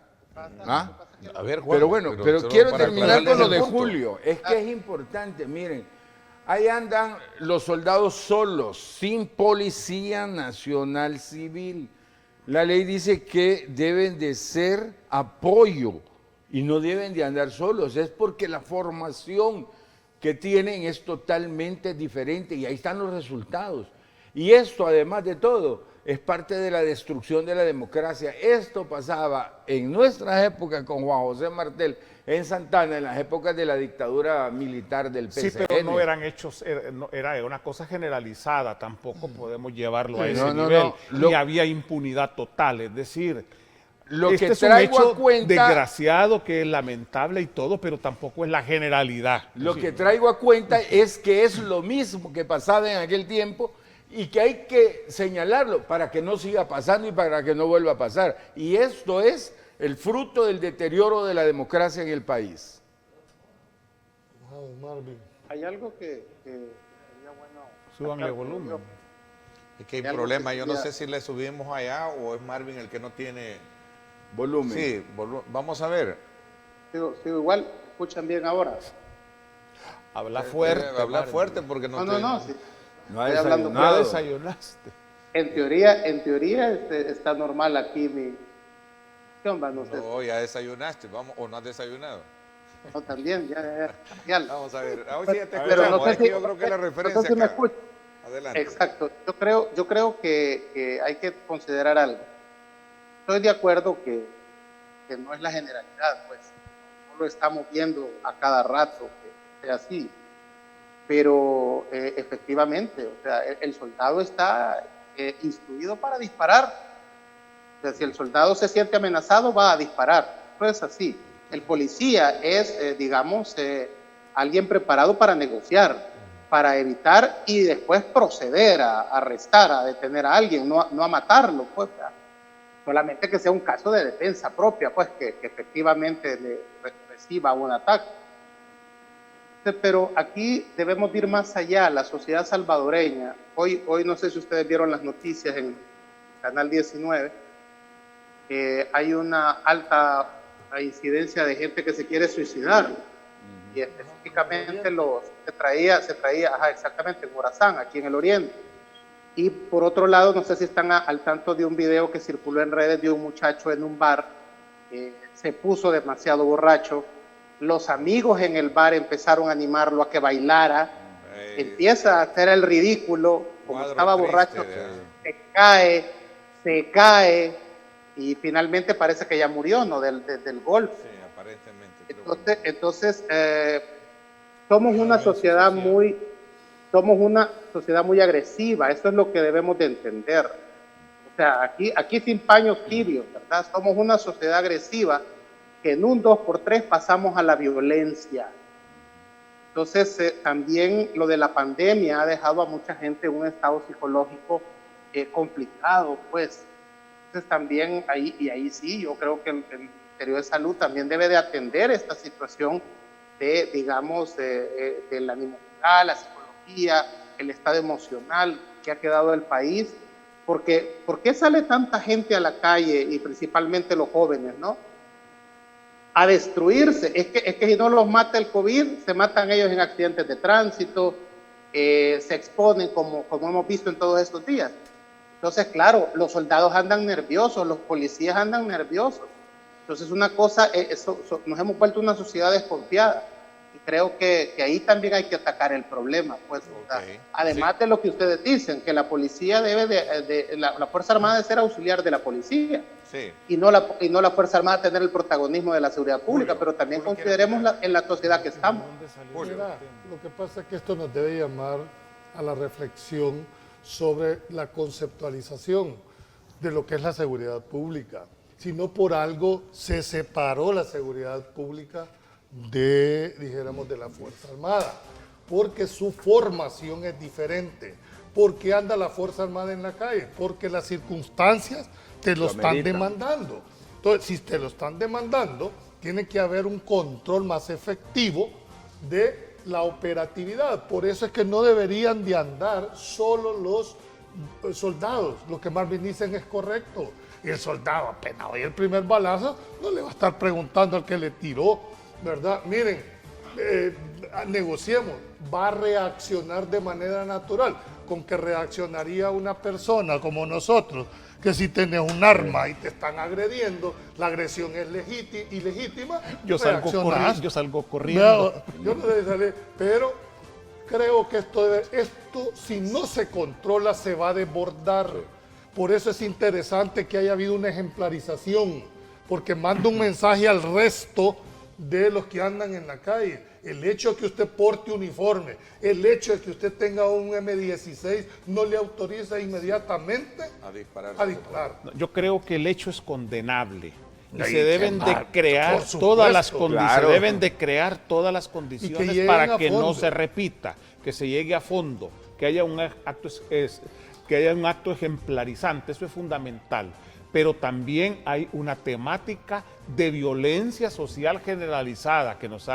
¿Ah? A ver, Juan, Pero bueno, pero solo quiero para terminar aclararles con lo el de punto. Julio. Es que es importante, miren, ahí andan los soldados solos, sin policía nacional civil. La ley dice que deben de ser apoyo y no deben de andar solos. Es porque la formación que tienen es totalmente diferente y ahí están los resultados. Y esto, además de todo, es parte de la destrucción de la democracia. Esto pasaba en nuestra época con Juan José Martel en Santana, en las épocas de la dictadura militar del PCN. Sí, pero no eran hechos, era una cosa generalizada, tampoco podemos llevarlo a ese nivel. Y había impunidad total, es decir, lo este que es un traigo hecho a cuenta, desgraciado, que es lamentable y todo, pero tampoco es la generalidad. Lo que traigo a cuenta es que es lo mismo que pasaba en aquel tiempo y que hay que señalarlo para que no siga pasando y para que no vuelva a pasar. Y esto es el fruto del deterioro de la democracia en el país. Marvin. Hay algo que sería bueno. Súbanle volumen. Es que hay Algo problema, que yo no sería- sé si le subimos allá o es Marvin el que no tiene... Volumen. Sí, vamos a ver. Sigo igual, escuchan bien ahora. Habla fuerte. Habla Marvin. fuerte porque no No, sí. No ha Estoy hablando Ya desayunado. desayunaste. En teoría está normal aquí mi... ¿Qué onda? No sé. No, ya desayunaste, vamos, o no has desayunado. No, también, ya. Vamos a ver, a ver si ya te Pero escuchamos. no sé Es que si- yo creo que la no referencia sé si me acá. escucha. Adelante. Exacto. Yo creo que hay que considerar algo. Estoy de acuerdo que no es la generalidad, pues. No lo estamos viendo a cada rato que sea así. Pero efectivamente, o sea, el soldado está instruido para disparar. O sea, si el soldado se siente amenazado, va a disparar. Eso es así. El policía es, digamos, alguien preparado para negociar, para evitar y después proceder a arrestar, a detener a alguien, no a matarlo, pues. Solamente que sea un caso de defensa propia, pues, que efectivamente reciba un ataque. Pero aquí debemos ir más allá. La sociedad salvadoreña, hoy no sé si ustedes vieron las noticias en Canal 19, hay una alta incidencia de gente que se quiere suicidar. Y específicamente se traía, exactamente, en Morazán, aquí en el oriente. Y por otro lado, no sé si están al tanto de un video que circuló en redes de un muchacho en un bar, se puso demasiado borracho, los amigos en el bar empezaron a animarlo a que bailara, empieza a hacer el ridículo, como estaba borracho, se cae y finalmente parece que ya murió, ¿no? Del golpe. Sí, aparentemente. Entonces somos una sociedad muy agresiva, eso es lo que debemos de entender. O sea, aquí sin paños tibios, ¿verdad? Somos una sociedad agresiva que en un 2x3 pasamos a la violencia. Entonces, también lo de la pandemia ha dejado a mucha gente en un estado psicológico complicado, pues. Entonces, también ahí sí, yo creo que el Ministerio de Salud también debe de atender esta situación de, digamos, del ánimo mental, la psicología, el estado emocional que ha quedado el país. Porque, ¿por qué sale tanta gente a la calle y principalmente los jóvenes, ¿no? A destruirse. Es que si no los mata el COVID, se matan ellos en accidentes de tránsito, se exponen como hemos visto en todos estos días. Entonces, claro, los soldados andan nerviosos, los policías andan nerviosos. Entonces, una cosa, nos hemos vuelto una sociedad desconfiada. Y creo que ahí también hay que atacar el problema. Pues, Okay. Además de lo que ustedes dicen, que la policía la Fuerza Armada debe ser auxiliar de la policía. Sí. Y no la Fuerza Armada tener el protagonismo de la seguridad pública, pero también consideremos en la sociedad que estamos. Mira, lo que pasa es que esto nos debe llamar a la reflexión sobre la conceptualización de lo que es la seguridad pública. Si no por algo se separó la seguridad pública dijéramos, de la Fuerza Armada, porque su formación es diferente. ¿Por qué anda la Fuerza Armada en la calle? Porque las circunstancias te lo están demandando. Entonces, si te lo están demandando, tiene que haber un control más efectivo de la operatividad. Por eso es que no deberían de andar solo los soldados. Lo que Marvin dicen es correcto. El soldado apenas oye el primer balazo, no le va a estar preguntando al que le tiró, ¿verdad? Miren, negociemos, va a reaccionar de manera natural, con que reaccionaría una persona como nosotros, que si tienes un arma y te están agrediendo, la agresión es ilegítima. Yo salgo corriendo. Yo no debo salir, pero creo que esto, si no se controla, se va a desbordar. Por eso es interesante que haya habido una ejemplarización, porque manda un mensaje al resto de los que andan en la calle. El hecho de que usted porte uniforme, el hecho de que usted tenga un M16, no le autoriza inmediatamente a disparar. Yo creo que el hecho es condenable. Y Ahí, se deben de crear por todas las supuesto, condiciones, claro. deben de crear todas las condiciones lleguen para a que no fondo. se repita, que se llegue a fondo, que haya un acto ejemplarizante, eso es fundamental. Pero también hay una temática de violencia social generalizada que nos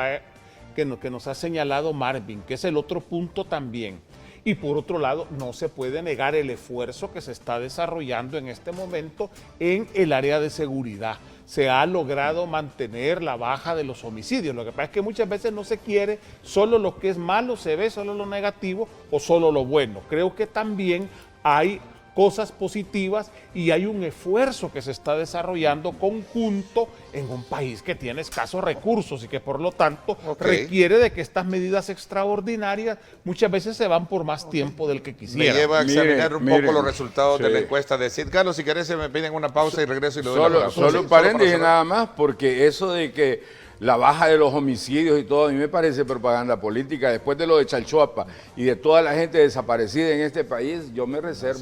ha señalado Marvin, que es el otro punto también. Y por otro lado, no se puede negar el esfuerzo que se está desarrollando en este momento en el área de seguridad. Se ha logrado mantener la baja de los homicidios. Lo que pasa es que muchas veces no se quiere solo lo que es malo, se ve solo lo negativo o solo lo bueno. Creo que también hay cosas positivas y hay un esfuerzo que se está desarrollando conjunto en un país que tiene escasos recursos y que por lo tanto requiere de que estas medidas extraordinarias muchas veces se van por más tiempo del que Me quisiera. lleva a examinar un Miren, poco los resultados de sí. la encuesta de Sid. Carlos, si querés, se me piden una pausa y regreso y le doy la palabra. Solo un Sí, para paréntesis cerrar. nada más, porque eso de que la baja de los homicidios y todo, a mí me parece propaganda política. Después de lo de Chalchuapa y de toda la gente desaparecida en este país, yo me reservo.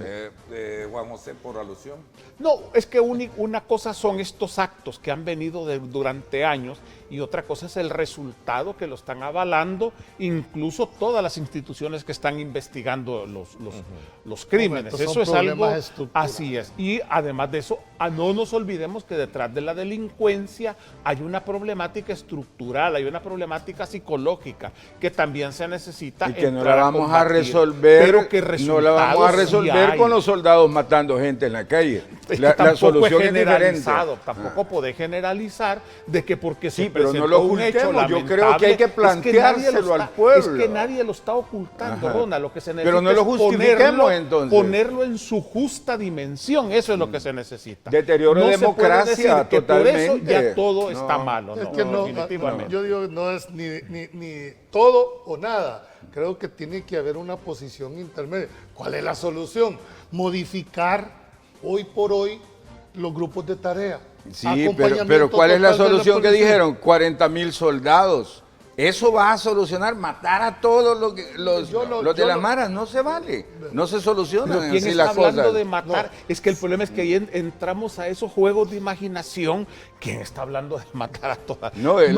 Juan José, por alusión. No, es que una cosa son estos actos que han venido durante años y otra cosa es el resultado que lo están avalando incluso todas las instituciones que están investigando los crímenes. Estos Eso es son algo, problemas estructurales. así es. Y además de eso, no nos olvidemos que detrás de la delincuencia hay una problemática estructural, hay una problemática psicológica que también se necesita Y que no la entrar vamos a combatir, resolver, pero que no la vamos a resultados sí resolver hay. con los soldados matando gente en la calle. Es que La tampoco solución es es diferente. generalizado, tampoco podés generalizar de que porque se Sí, pero no presentó lo un hecho ocultemos, yo creo lamentable, que hay que es nadie lo planteárselo al está- pueblo. Es que nadie lo está ocultando, Ajá. Ronald, lo que se necesita Pero no lo es justifiquemos, entonces. ponerlo en su justa dimensión, eso es lo que se necesita. Deterioro de se puede democracia, decir que por eso totalmente. ya todo No. está malo, Es no, que no, definitivamente. yo digo, no es ni todo o nada. Creo que tiene que haber una posición intermedia. ¿Cuál es la solución? Modificar hoy por hoy los grupos de tarea. Sí, Acompañamiento pero ¿cuál es la total de solución que policía. dijeron? 40,000 soldados. Eso va a solucionar, matar a todos los de las maras, no se vale. No se solucionan Pero ¿quién así está las hablando cosas. de matar? Es que el problema es que ahí entramos a esos juegos de imaginación. ¿Quién está hablando de matar a todas? No, el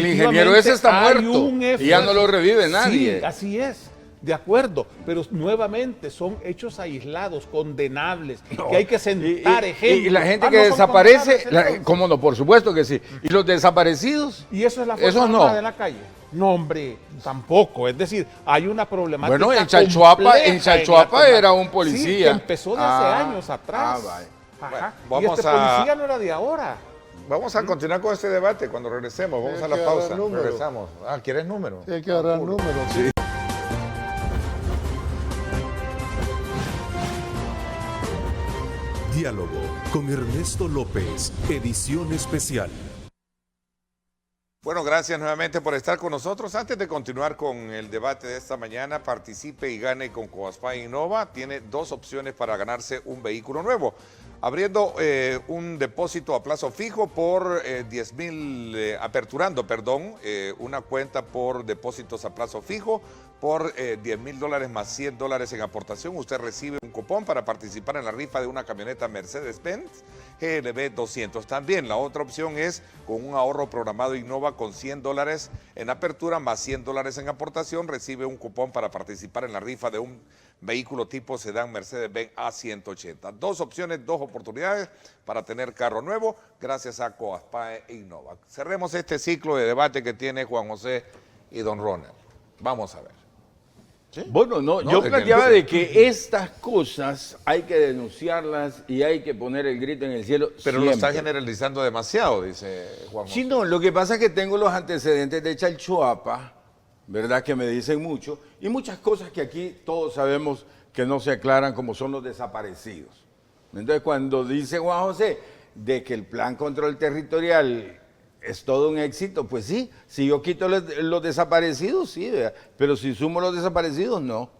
ingeniero ese está hay muerto un y ya no lo revive nadie. Sí, así es. De acuerdo, pero nuevamente son hechos aislados, condenables, que hay que sentar ejemplos. Y la gente Ah, que no son desaparece, condenables, entonces. ¿cómo no? Por supuesto que sí. ¿Y los desaparecidos? Y eso es la Esos fuerza no. armada de la calle. No, hombre, tampoco. Es decir, hay una problemática. Bueno, en Chalchuapa compleja era un Sí, policía. que empezó de hace años atrás. vaya. Ajá. Bueno, Y vamos este a- policía no era de ahora. Vamos a continuar con este debate cuando regresemos. Vamos Hay a la que pausa. agarrar número. Regresamos. ¿Quieres número? Hay que agarrar números. Diálogo con Ernesto López, edición especial. Bueno, gracias nuevamente por estar con nosotros. Antes de continuar con el debate de esta mañana, participe y gane con Coaspay Innova. Tiene dos opciones para ganarse un vehículo nuevo. Abriendo un depósito a plazo fijo por 10,000, aperturando, perdón, una cuenta por depósitos a plazo fijo por $10,000 más $100 en aportación. Usted recibe un cupón para participar en la rifa de una camioneta Mercedes-Benz GLB 200. También la otra opción es con un ahorro programado Innova con $100 en apertura más $100 en aportación. Recibe un cupón para participar en la rifa de un vehículo tipo sedán Mercedes-Benz A180. Dos opciones, dos oportunidades para tener carro nuevo gracias a Coaspae e Innova. Cerremos este ciclo de debate que tiene Juan José y don Ronald. Vamos a ver. Bueno, no, yo planteaba de que estas cosas hay que denunciarlas y hay que poner el grito en el cielo. Pero siempre. lo está generalizando demasiado, dice Juan José. Sí, no, lo que pasa es que tengo los antecedentes de Chalchuapa, ¿verdad? Que me dicen mucho, y muchas cosas que aquí todos sabemos que no se aclaran, como son los desaparecidos. Entonces, cuando dice Juan José de que el plan control territorial es todo un éxito, pues sí, si yo quito los desaparecidos, sí, ¿verdad? Pero si sumo los desaparecidos, no.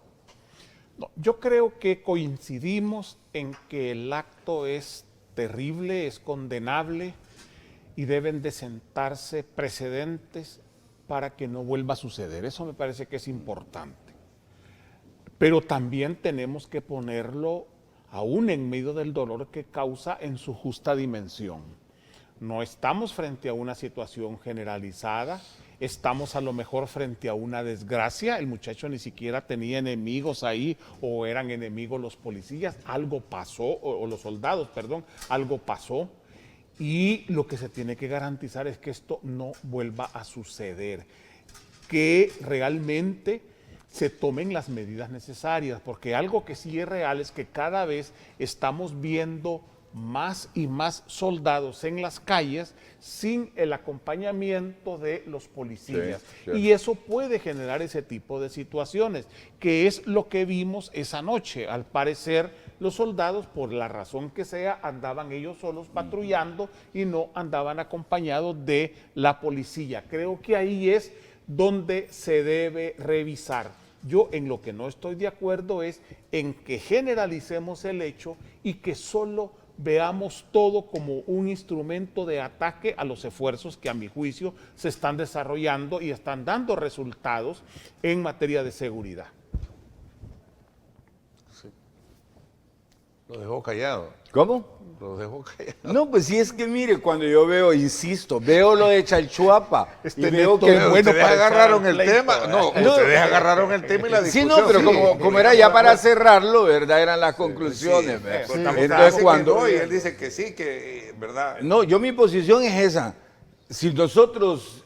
No, yo creo que coincidimos en que el acto es terrible, es condenable y deben de sentarse precedentes para que no vuelva a suceder. Eso me parece que es importante. Pero también tenemos que ponerlo aún en medio del dolor que causa en su justa dimensión. No estamos frente a una situación generalizada, estamos a lo mejor frente a una desgracia. El muchacho ni siquiera tenía enemigos ahí o eran enemigos los policías, algo pasó, o los soldados, perdón, algo pasó. Y lo que se tiene que garantizar es que esto no vuelva a suceder, que realmente se tomen las medidas necesarias, porque algo que sí es real es que cada vez estamos viendo más y más soldados en las calles sin el acompañamiento de los policías. Sí. Y eso puede generar ese tipo de situaciones, que es lo que vimos esa noche. Al parecer, los soldados, por la razón que sea, andaban ellos solos patrullando y no andaban acompañados de la policía. Creo que ahí es donde se debe revisar. Yo en lo que no estoy de acuerdo es en que generalicemos el hecho y que solo veamos todo como un instrumento de ataque a los esfuerzos que a mi juicio se están desarrollando y están dando resultados en materia de seguridad. Sí. Lo dejó callado. ¿Cómo? Lo dejó callado. No, pues sí, es que mire, cuando yo veo, insisto, veo lo de Chalchuapa y veo que Pero bueno, ustedes agarraron el tema. No, ustedes agarraron el tema y la sí, discusión. no, pero como era ya para cerrarlo, ¿verdad? Eran las conclusiones. ¿verdad? Pues Entonces cuando... y él dice que sí, que verdad. No, yo mi posición es esa. Si nosotros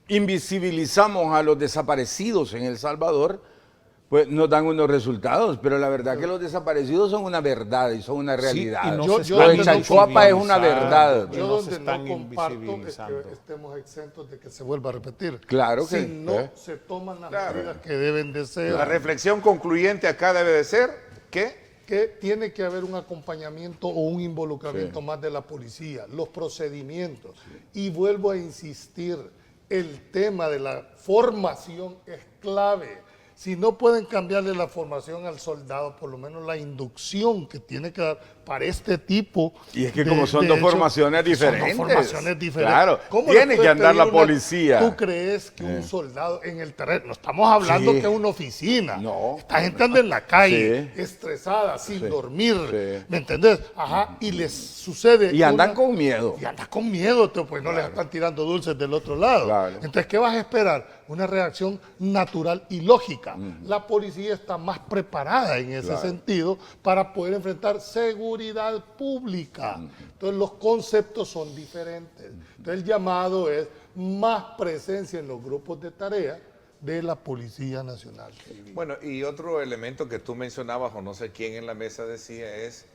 invisibilizamos a los desaparecidos en El Salvador, pues nos dan unos resultados, pero la verdad que los desaparecidos son una verdad y son una realidad. y no Lo se de están Chalchuapa es una invisibilizando. verdad. Yo no se donde están no comparto es invisibilizando. que estemos exentos de que se vuelva a repetir. Claro que si no ¿eh? se toman las Claro. medidas que deben de ser. La reflexión concluyente acá debe de ser que Que tiene que haber un acompañamiento o un involucramiento Sí. más de la policía, los procedimientos. Y vuelvo a insistir, el tema de la formación es clave. Si no pueden cambiarle la formación al soldado, por lo menos la inducción que tiene que dar para este tipo. Y es que como son dos formaciones diferentes. Son dos formaciones diferentes. Claro, ¿Cómo tiene le que puedes andar pedir la policía? ¿Tú crees que un soldado en el terreno, no estamos hablando Sí. que es una oficina, No. esta gente anda en la calle, Sí. estresada, sin Sí. dormir, Sí. ¿me entendés? Ajá, y les sucede. Y andan con miedo. Y andan con miedo, pues no les están tirando dulces del otro lado. Claro. Entonces, ¿qué vas a esperar? Una reacción natural y lógica. La policía está más preparada en ese sentido para poder enfrentar seguridad pública. Entonces, los conceptos son diferentes. Entonces, el llamado es más presencia en los grupos de tarea de la Policía Nacional. bueno, y otro elemento que tú mencionabas, o no sé quién en la mesa decía, es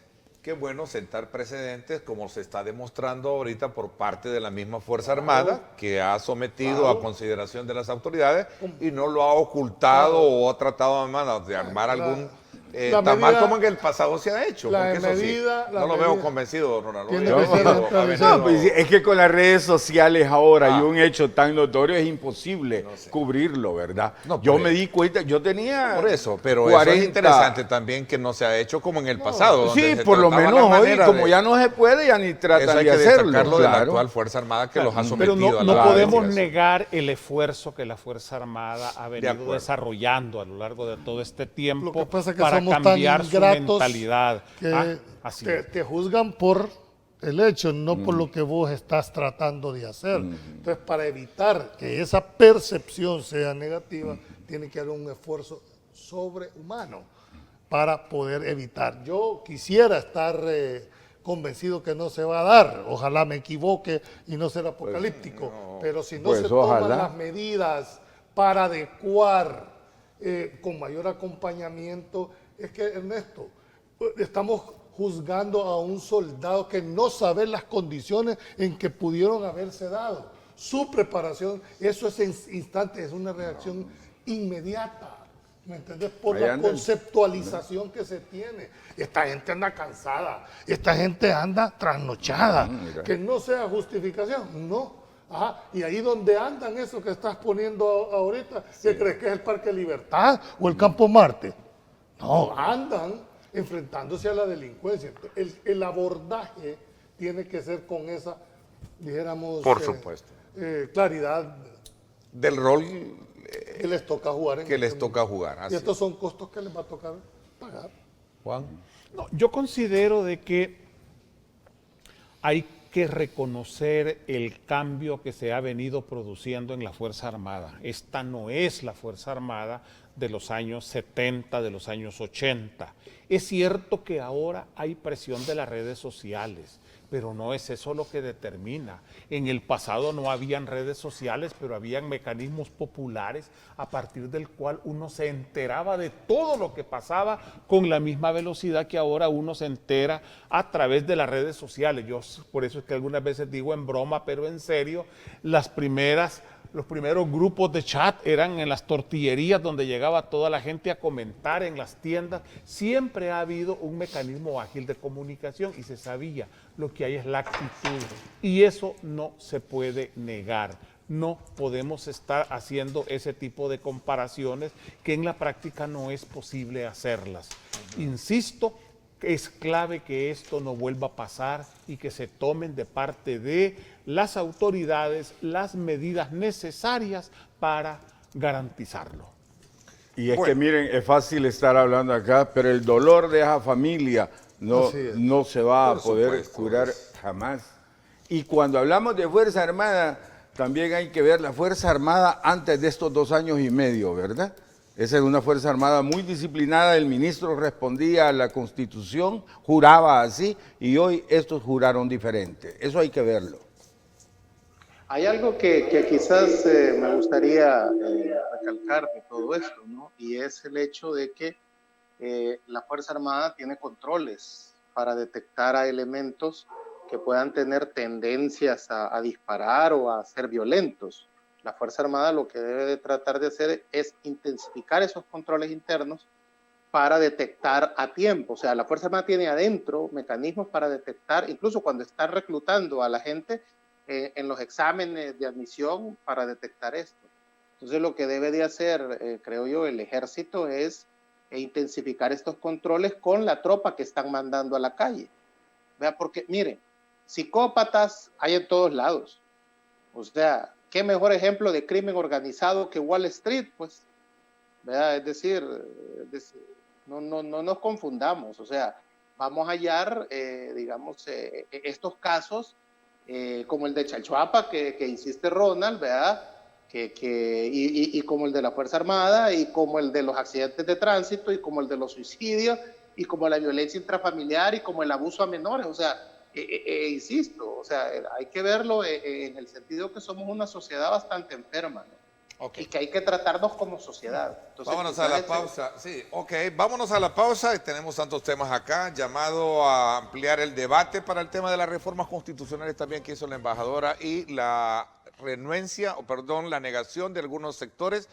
que bueno sentar precedentes como se está demostrando ahorita por parte de la misma Fuerza Armada, que ha sometido a consideración de las autoridades y no lo ha ocultado o ha tratado de armar algún la tamal medida- como en el pasado se ha hecho. la Porque eso sí, medida- la no lo veo medida- convencido, Ronaldo. Tiene Ha que ser venido- ha neutralizado. No, venido- pues es que con las redes sociales ahora y un hecho tan notorio es imposible cubrirlo, ¿verdad? No, yo por me di cuenta, yo tenía Por eso, pero 40. eso es interesante también que no se ha hecho como en el pasado. donde Sí, se por lo trataba menos la hoy, manera como de- ya no se puede, ya ni Eso tratan hay de que hacerlo. destacarlo de la claro. actual Fuerza Armada que los ha Pero sometido a no la podemos investigación. negar el esfuerzo que la Fuerza Armada ha venido acuerdo. desarrollando a lo largo de todo este tiempo Lo que pasa es que para somos tan cambiar su ingratos mentalidad. que Así te, es. te juzgan por el hecho, no por lo que vos estás tratando de hacer. Entonces, para evitar que esa percepción sea negativa, tiene que haber un esfuerzo sobrehumano para poder evitar. Yo quisiera estar convencido que no se va a dar, ojalá me equivoque y no ser apocalíptico, pero si no Pues se toman ojalá. las medidas para adecuar con mayor acompañamiento. Es que, Ernesto, estamos juzgando a un soldado que no sabe las condiciones en que pudieron haberse dado. Su preparación, eso es instante, es una reacción inmediata. ¿Me entiendes? Por la conceptualización que se tiene. Esta gente anda cansada, esta gente anda trasnochada. Que no sea justificación, no. Ajá. Y ahí donde andan eso que estás poniendo ahorita, ¿qué crees que es el Parque Libertad o el Campo Marte? No, andan enfrentándose a la delincuencia. El abordaje tiene que ser con esa, dijéramos, por supuesto, claridad del rol que les toca jugar. Que les toca jugar. Y estos son costos que les va a tocar pagar. Juan. No, yo considero de que hay que reconocer el cambio que se ha venido produciendo en la Fuerza Armada. Esta no es la Fuerza Armada de los años 70, de los años 80. Es cierto que ahora hay presión de las redes sociales, pero no es eso lo que determina. En el pasado no habían redes sociales, pero habían mecanismos populares a partir del cual uno se enteraba de todo lo que pasaba con la misma velocidad que ahora uno se entera a través de las redes sociales. Yo por eso es que algunas veces digo en broma, pero en serio, los primeros grupos de chat eran en las tortillerías donde llegaba toda la gente a comentar, en las tiendas. Siempre ha habido un mecanismo ágil de comunicación y se sabía. Lo que hay es la actitud y eso no se puede negar. No podemos estar haciendo ese tipo de comparaciones que en la práctica no es posible hacerlas. Insisto, es clave que esto no vuelva a pasar y que se tomen de parte de las autoridades las medidas necesarias para garantizarlo. Y es que miren, es fácil estar hablando acá, pero el dolor de esa familia no se va a poder curar jamás. Y cuando hablamos de Fuerza Armada, también hay que ver la Fuerza Armada antes de estos 2 años y medio, ¿verdad? Esa es una Fuerza Armada muy disciplinada, el ministro respondía a la Constitución, juraba así, y hoy estos juraron diferente. Eso hay que verlo. Hay algo que quizás me gustaría recalcar de todo esto, ¿no? Y es el hecho de que la Fuerza Armada tiene controles para detectar a elementos que puedan tener tendencias a disparar o a ser violentos. La Fuerza Armada lo que debe de tratar de hacer es intensificar esos controles internos para detectar a tiempo. O sea, la Fuerza Armada tiene adentro mecanismos para detectar, incluso cuando están reclutando a la gente en los exámenes de admisión, para detectar esto. Entonces, lo que debe de hacer, creo yo, el ejército es intensificar estos controles con la tropa que están mandando a la calle. ¿Vea? Porque, miren, psicópatas hay en todos lados. O sea, ¿qué mejor ejemplo de crimen organizado que Wall Street? Pues, ¿verdad? Es decir, no nos confundamos. O sea, vamos a hallar, digamos, estos casos como el de Chalchuapa, que insiste Ronald, ¿verdad? Y como el de la Fuerza Armada, y como el de los accidentes de tránsito, y como el de los suicidios, y como la violencia intrafamiliar, y como el abuso a menores. O sea, insisto, o sea, hay que verlo en el sentido que somos una sociedad bastante enferma, ¿no? Okay. Y que hay que tratarnos como sociedad. Entonces, vámonos a la pausa. Sí, ok, vámonos a la pausa. Tenemos tantos temas acá. Llamado a ampliar el debate para el tema de las reformas constitucionales también que hizo la embajadora y la la negación de algunos sectores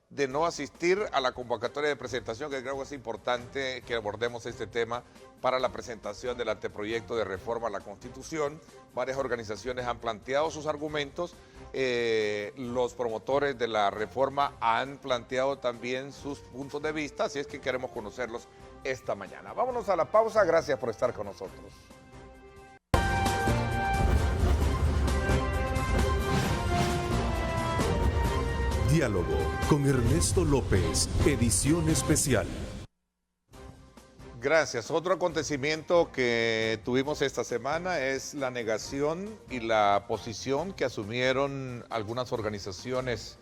de no asistir a la convocatoria de presentación, que creo que es importante que abordemos este tema para la presentación del anteproyecto de reforma a la Constitución. Varias organizaciones han planteado sus argumentos. Los promotores de la reforma han planteado también sus puntos de vista, así es que queremos conocerlos esta mañana. Vámonos a la pausa, gracias por estar con nosotros. Diálogo con Ernesto López, edición especial. Gracias. Otro acontecimiento que tuvimos esta semana es la negación y la posición que asumieron algunas organizaciones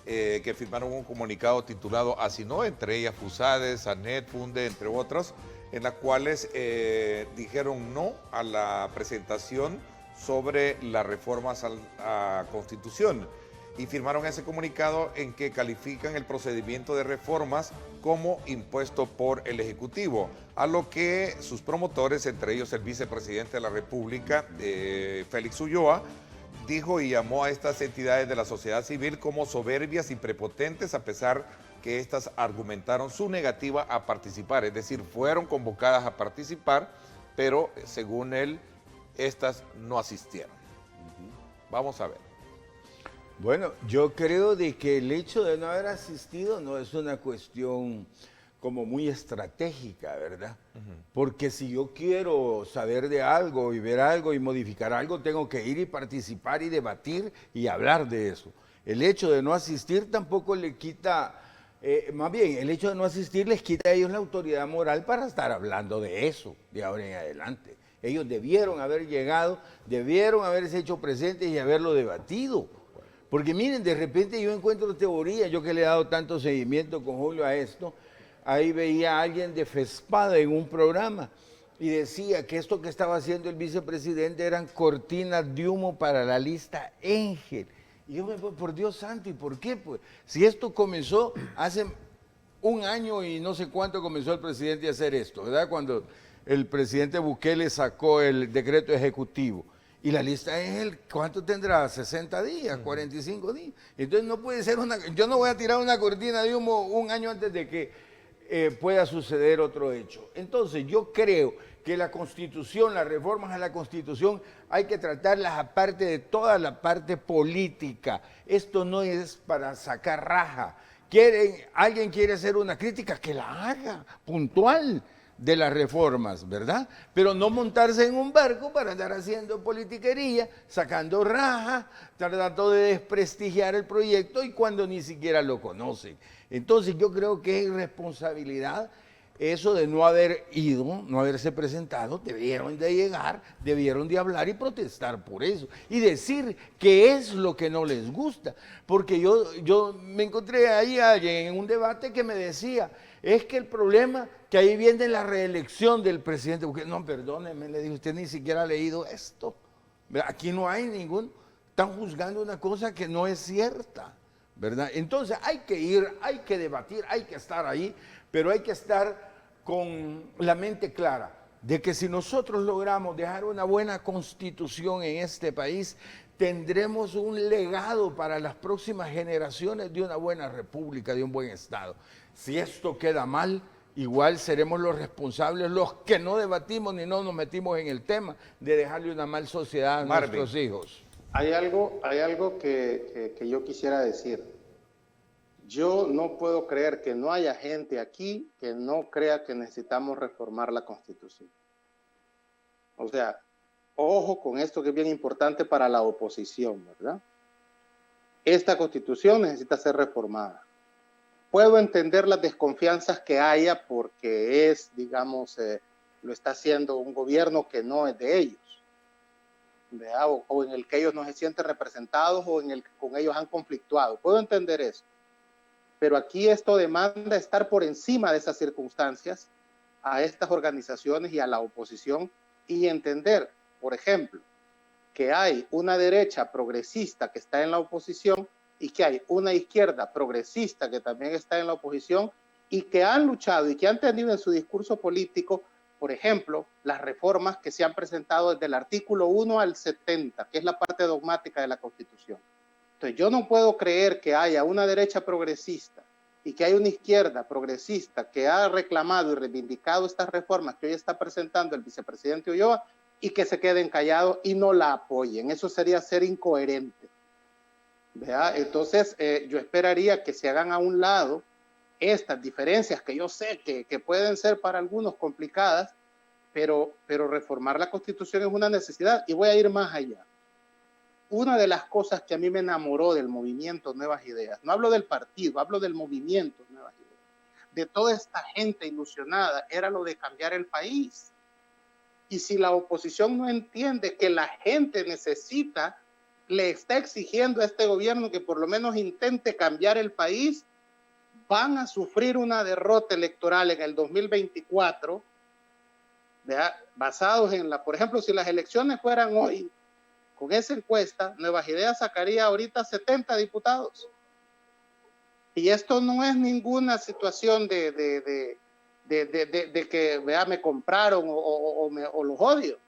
que firmaron un comunicado titulado Así No, entre ellas FUSADES, ANET, FUNDE, entre otros, en las cuales dijeron no a la presentación sobre las reformas a la Constitución. y firmaron ese comunicado en que califican el procedimiento de reformas como impuesto por el Ejecutivo, a lo que sus promotores, entre ellos el vicepresidente de la República, Félix Ulloa, dijo y llamó a estas entidades de la sociedad civil como soberbias y prepotentes, a pesar que estas argumentaron su negativa a participar, es decir, fueron convocadas a participar, pero según él, estas no asistieron. Vamos a ver. Bueno, yo creo de que el hecho de no haber asistido no es una cuestión como muy estratégica, ¿verdad? Porque si yo quiero saber de algo y ver algo y modificar algo, tengo que ir y participar y debatir y hablar de eso. El hecho de no asistir tampoco le quita, más bien, el hecho de no asistir les quita a ellos la autoridad moral para estar hablando de eso de ahora en adelante. Ellos debieron haber llegado, debieron haberse hecho presentes y haberlo debatido. Porque miren, de repente yo encuentro teoría, yo que le he dado tanto seguimiento con Julio a esto, ahí veía a alguien de FESPADA en un programa y decía que esto que estaba haciendo el vicepresidente eran cortinas de humo para la lista Engel. Y yo me voy, por Dios santo, ¿y por qué? Pues si esto comenzó hace un año y no sé cuánto comenzó el presidente a hacer esto, ¿verdad? Cuando el presidente Bukele sacó el decreto ejecutivo. Y la lista Engel, ¿cuánto tendrá? 60 días, 45 días. Entonces no puede ser yo no voy a tirar una cortina de humo un año antes de que pueda suceder otro hecho. Entonces yo creo que la Constitución, las reformas a la Constitución, hay que tratarlas aparte de toda la parte política. Esto no es para sacar raja. Alguien quiere hacer una crítica, que la haga, puntual, de las reformas, ¿verdad? Pero no montarse en un barco para andar haciendo politiquería, sacando raja, tratando de desprestigiar el proyecto y cuando ni siquiera lo conocen. Entonces yo creo que es irresponsabilidad eso de no haber ido, no haberse presentado. Debieron de llegar, debieron de hablar y protestar por eso y decir qué es lo que no les gusta. Porque yo me encontré ahí alguien en un debate que me decía, es que el problema que ahí viene la reelección del presidente. No, perdóneme, le dije, usted ni siquiera ha leído esto. Aquí no hay están juzgando una cosa que no es cierta, ¿verdad? Entonces hay que ir, hay que debatir, hay que estar ahí, pero hay que estar con la mente clara de que si nosotros logramos dejar una buena constitución en este país, tendremos un legado para las próximas generaciones de una buena república, de un buen Estado. Si esto queda mal, igual seremos los responsables, los que no debatimos ni no nos metimos en el tema de dejarle una mal sociedad a nuestros hijos. Hay algo que yo quisiera decir. Yo no puedo creer que no haya gente aquí que no crea que necesitamos reformar la Constitución. O sea, ojo con esto que es bien importante para la oposición, ¿verdad? Esta Constitución necesita ser reformada. Puedo entender las desconfianzas que haya porque es, digamos, lo está haciendo un gobierno que no es de ellos, ¿verdad? O en el que ellos no se sienten representados o en el que con ellos han conflictuado. Puedo entender eso. Pero aquí esto demanda estar por encima de esas circunstancias a estas organizaciones y a la oposición y entender, por ejemplo, que hay una derecha progresista que está en la oposición y que hay una izquierda progresista que también está en la oposición y que han luchado y que han tenido en su discurso político, por ejemplo, las reformas que se han presentado desde el artículo 1 al 70, que es la parte dogmática de la Constitución. Entonces, yo no puedo creer que haya una derecha progresista y que haya una izquierda progresista que ha reclamado y reivindicado estas reformas que hoy está presentando el vicepresidente Ulloa y que se queden callados y no la apoyen. Eso sería ser incoherente, ¿verdad? Entonces, yo esperaría que se hagan a un lado estas diferencias que yo sé que pueden ser para algunos complicadas, pero reformar la Constitución es una necesidad. Y voy a ir más allá. Una de las cosas que a mí me enamoró del movimiento Nuevas Ideas, no hablo del partido, hablo del movimiento Nuevas Ideas, de toda esta gente ilusionada, era lo de cambiar el país. Y si la oposición no entiende que la gente necesita, le está exigiendo a este gobierno que por lo menos intente cambiar el país, van a sufrir una derrota electoral en el 2024, ¿verdad? Basados en por ejemplo, si las elecciones fueran hoy, con esa encuesta, Nuevas Ideas sacaría ahorita 70 diputados. Y esto no es ninguna situación de que, vea, me compraron o los odio.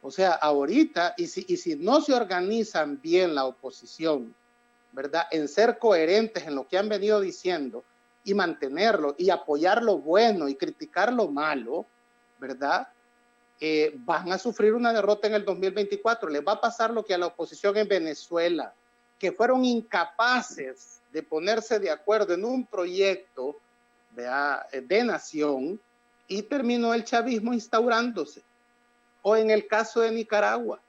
O sea, ahorita, y si no se organizan bien la oposición, ¿verdad? En ser coherentes en lo que han venido diciendo y mantenerlo y apoyar lo bueno y criticar lo malo, ¿verdad? Van a sufrir una derrota en el 2024. Les va a pasar lo que a la oposición en Venezuela, que fueron incapaces de ponerse de acuerdo en un proyecto de nación y terminó el chavismo instaurándose. O en el caso de Nicaragua,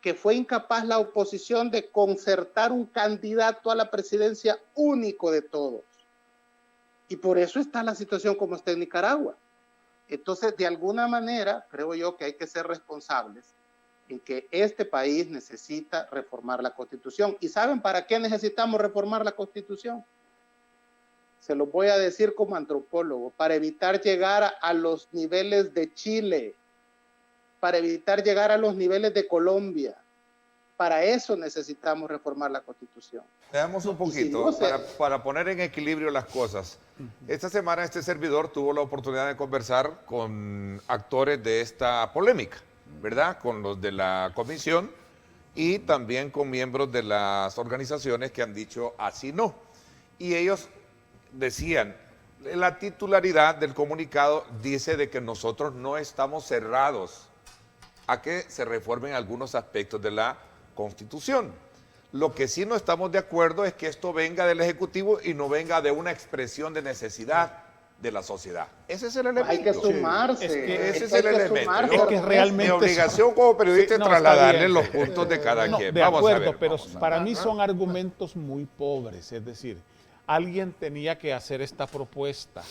que fue incapaz la oposición de concertar un candidato a la presidencia único de todos. Y por eso está la situación como está en Nicaragua. Entonces, de alguna manera, creo yo que hay que ser responsables en que este país necesita reformar la Constitución. ¿Y saben para qué necesitamos reformar la Constitución? Se lo voy a decir como antropólogo, para evitar llegar a los niveles de Chile, para evitar llegar a los niveles de Colombia. Para eso necesitamos reformar la Constitución. Veamos un poquito, para poner en equilibrio las cosas. Esta semana este servidor tuvo la oportunidad de conversar con actores de esta polémica, ¿verdad? Con los de la comisión y también con miembros de las organizaciones que han dicho así no. Y ellos decían, la titularidad del comunicado dice de que nosotros no estamos cerrados a que se reformen algunos aspectos de la Constitución. Lo que sí no estamos de acuerdo es que esto venga del Ejecutivo y no venga de una expresión de necesidad de la sociedad. Ese es el elemento. Hay que sumarse. Ese es el elemento. Es que realmente mi obligación como periodista es trasladarle los puntos de cada quien. De Vamos acuerdo, a ver, pero vamos a ver. para mí son argumentos muy pobres. Es decir, alguien tenía que hacer esta propuesta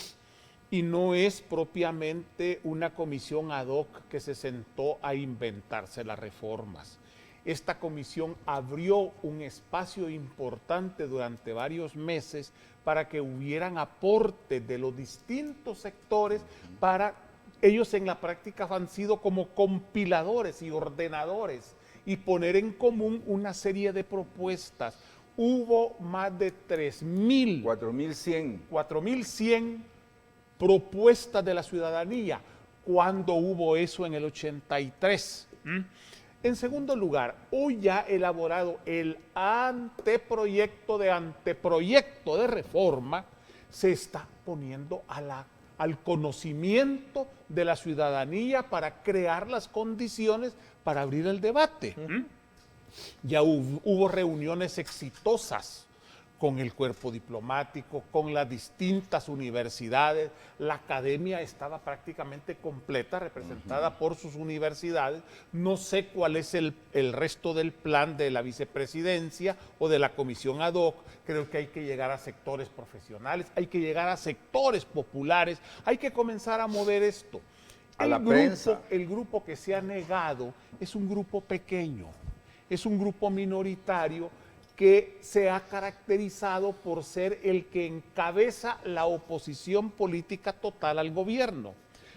y no es propiamente una comisión ad hoc que se sentó a inventarse las reformas. Esta comisión abrió un espacio importante durante varios meses para que hubieran aportes de los distintos sectores para ellos en la práctica han sido como compiladores y ordenadores y poner en común una serie de propuestas. Hubo más de 4.100 propuestas de la ciudadanía. ¿Cuándo hubo eso en el 83? En segundo lugar, hoy ya elaborado el anteproyecto de reforma, se está poniendo al conocimiento de la ciudadanía para crear las condiciones para abrir el debate. Ya hubo reuniones exitosas con el cuerpo diplomático, con las distintas universidades. La academia estaba prácticamente completa, representada por sus universidades. No sé cuál es el resto del plan de la vicepresidencia o de la comisión ad hoc. Creo que hay que llegar a sectores profesionales, hay que llegar a sectores populares, hay que comenzar a mover esto. El grupo que se ha negado es un grupo pequeño, es un grupo minoritario que se ha caracterizado por ser el que encabeza la oposición política total al gobierno,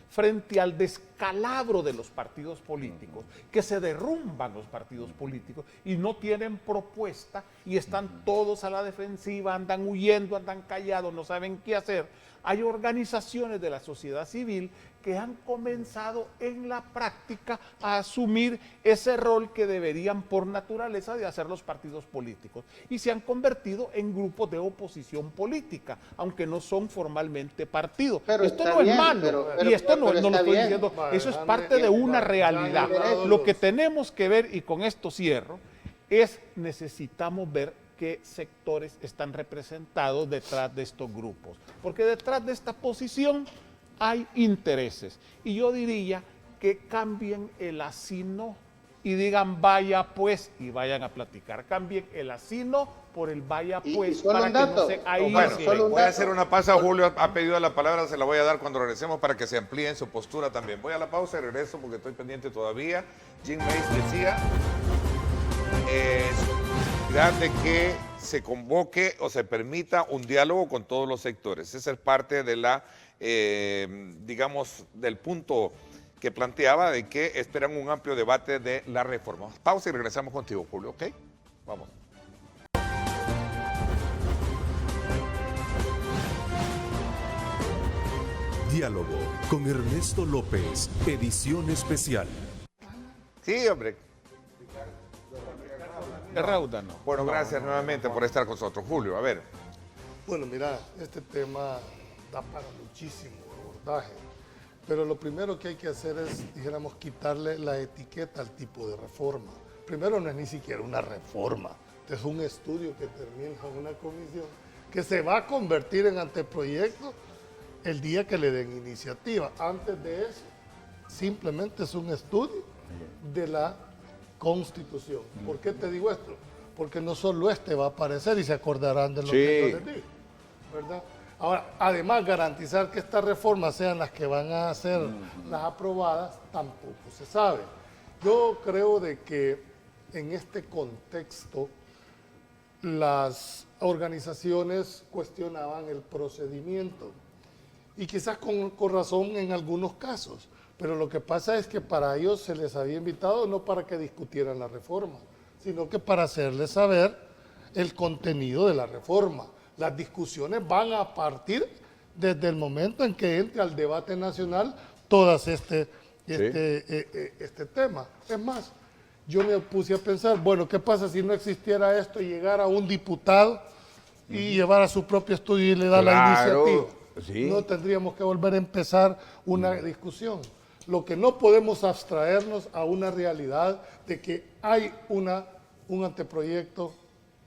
frente al descalabro de los partidos políticos, que se derrumban los partidos políticos y no tienen propuesta y están todos a la defensiva, andan huyendo, andan callados, no saben qué hacer. Hay organizaciones de la sociedad civil que han comenzado en la práctica a asumir ese rol que deberían por naturaleza de hacer los partidos políticos y se han convertido en grupos de oposición política, aunque no son formalmente partidos. Pero esto no es malo y esto no lo estoy diciendo, eso es parte de una realidad. Lo que tenemos que ver, y con esto cierro, es necesitamos ver qué sectores están representados detrás de estos grupos, porque detrás de esta posición hay intereses, y yo diría que cambien el así no y digan vaya pues y vayan a platicar, cambien el así no por el vaya pues, para que no se bueno, voy a hacer una pausa. Julio ha pedido la palabra, se la voy a dar cuando regresemos para que se amplíe en su postura también. Voy a la pausa y regreso porque estoy pendiente todavía. Jim Mace decía de que se convoque o se permita un diálogo con todos los sectores. Esa es parte de la, digamos, del punto que planteaba de que esperan un amplio debate de la reforma. Pausa y regresamos contigo, Julio, ¿ok? Vamos. Diálogo con Ernesto López, edición especial. Sí, hombre. Ráudano. Bueno, gracias nuevamente por estar con nosotros. Julio, a ver. Bueno, mira, este tema da para muchísimo abordaje, pero lo primero que hay que hacer es, dijéramos, quitarle la etiqueta al tipo de reforma. Primero, no es ni siquiera una reforma, es un estudio que termina en una comisión que se va a convertir en anteproyecto el día que le den iniciativa. Antes de eso, simplemente es un estudio de la Constitución. ¿Por qué te digo esto? Porque no solo este va a aparecer y se acordarán de lo que yo les digo, ¿verdad? Ahora, además, garantizar que estas reformas sean las que van a ser las aprobadas, tampoco se sabe. Yo creo de que en este contexto las organizaciones cuestionaban el procedimiento y quizás con razón en algunos casos, pero lo que pasa es que para ellos se les había invitado no para que discutieran la reforma, sino que para hacerles saber el contenido de la reforma. Las discusiones van a partir desde el momento en que entre al debate nacional todas este tema. Es más, yo me puse a pensar, bueno, ¿qué pasa si no existiera esto y llegara un diputado y llevara su propio estudio y le da la iniciativa? Sí. No tendríamos que volver a empezar una discusión. Lo que no podemos abstraernos a una realidad de que hay un anteproyecto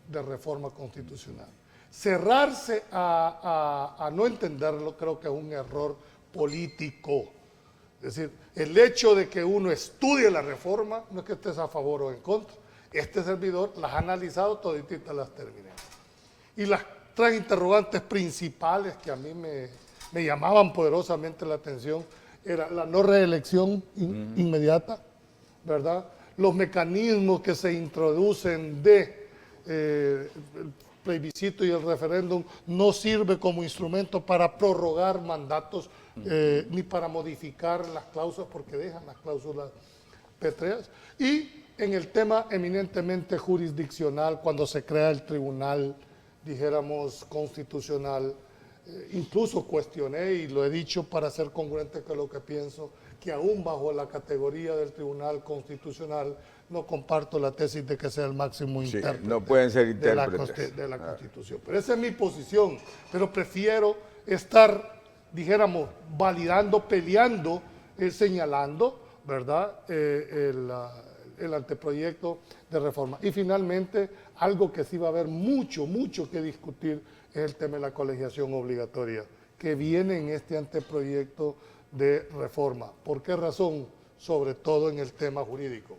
de reforma constitucional. Cerrarse a no entenderlo creo que es un error político. Es decir, el hecho de que uno estudie la reforma no es que estés a favor o en contra. Este servidor las ha analizado todititas, las terminé. Y las tres interrogantes principales que a mí me llamaban poderosamente la atención era la no reelección inmediata, ¿verdad? Los mecanismos que se introducen de el plebiscito y el referéndum no sirve como instrumento para prorrogar mandatos ni para modificar las cláusulas, porque dejan las cláusulas pétreas. Y en el tema eminentemente jurisdiccional, cuando se crea el tribunal, dijéramos, constitucional, incluso cuestioné, y lo he dicho para ser congruente con lo que pienso, que aún bajo la categoría del Tribunal Constitucional no comparto la tesis de que sea el máximo intérprete. No pueden ser intérpretes de la Constitución. Pero esa es mi posición. Pero prefiero estar, dijéramos, validando, peleando, señalando, ¿verdad?, el anteproyecto de reforma. Y finalmente, algo que sí va a haber mucho que discutir es el tema de la colegiación obligatoria, que viene en este anteproyecto de reforma. ¿Por qué razón? Sobre todo en el tema jurídico.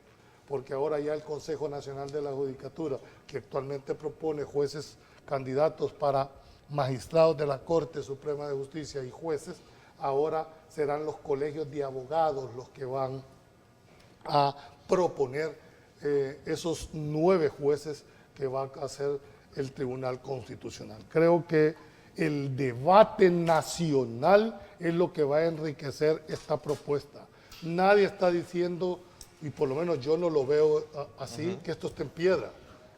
Porque ahora ya el Consejo Nacional de la Judicatura, que actualmente propone jueces candidatos para magistrados de la Corte Suprema de Justicia y jueces, ahora serán los colegios de abogados los que van a proponer esos 9 jueces que va a hacer el Tribunal Constitucional. Creo que el debate nacional es lo que va a enriquecer esta propuesta. Nadie está diciendo, y por lo menos yo no lo veo así, que esto esté en piedra.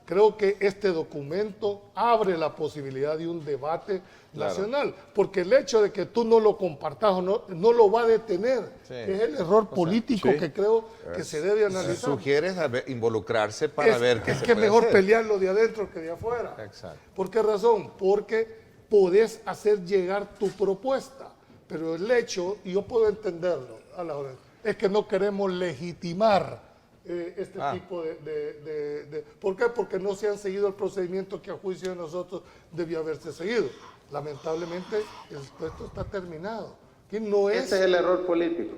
Creo que este documento abre la posibilidad de un debate nacional, porque el hecho de que tú no lo compartas o no lo va a detener. Sí. Es el error político que creo que se debe analizar. Sugieres involucrarse para ver qué se puede hacer. Es que es mejor pelearlo de adentro que de afuera. Exacto. ¿Por qué razón? Porque podés hacer llegar tu propuesta, pero el hecho, y yo puedo entenderlo, es que no queremos legitimar tipo de... ¿Por qué? Porque no se han seguido el procedimiento que a juicio de nosotros debió haberse seguido. Lamentablemente, esto está terminado. Que no es, ese es el error político.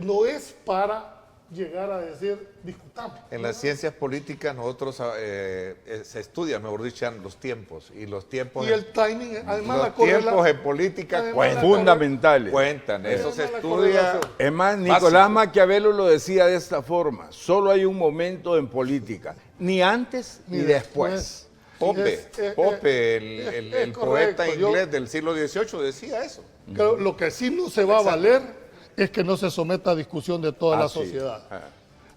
No es para llegar a decir, discutamos. En las ciencias políticas nosotros se estudian, mejor dicho, los tiempos. Y los tiempos... Y el timing, además los tiempos en política cuentan. Fundamentales. Cuentan, eso se estudia. Es más, Nicolás Maquiavelo lo decía de esta forma: solo hay un momento en política, ni antes ni después. Pope, el poeta inglés del siglo XVIII decía eso. Lo que sí no se va a valer es que no se someta a discusión de toda la sí. sociedad.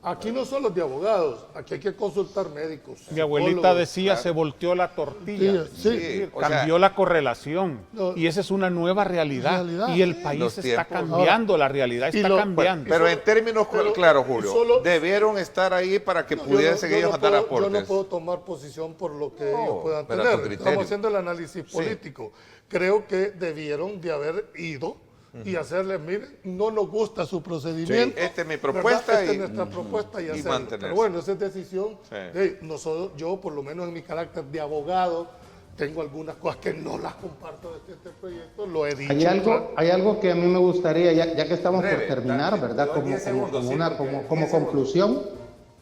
Aquí no son los de abogados, aquí hay que consultar médicos. Mi abuelita psicólogos. decía, se volteó la tortilla. Sí, Sí, o sea, Cambió la correlación. No, y esa es una nueva realidad. realidad, Y el sí. país Los está tiempos. cambiando, la realidad Y está lo- cambiando. Pero en términos pero- claros, y Julio, solo- debieron estar ahí para que Yo pudiesen no ellos dar puedo- aportes. Yo no puedo tomar posición por lo que No, ellos puedan pero a tu tener. criterio. Estamos haciendo el análisis político. Creo que debieron de haber ido y hacerles, miren, no nos gusta su procedimiento. Sí, esta es mi ¿verdad? propuesta Esta y- es nuestra propuesta y hacerlo. mantenerse. Pero bueno, esa es decisión. Sí. Nosotros, yo, por lo menos en mi carácter de abogado, tengo algunas cosas que no las comparto de este proyecto, lo he dicho. Hay algo que a mí me gustaría, ya que estamos Breve, por terminar, dale, ¿verdad? te doy Como, 10 segundos, sí, porque como 10 segundos.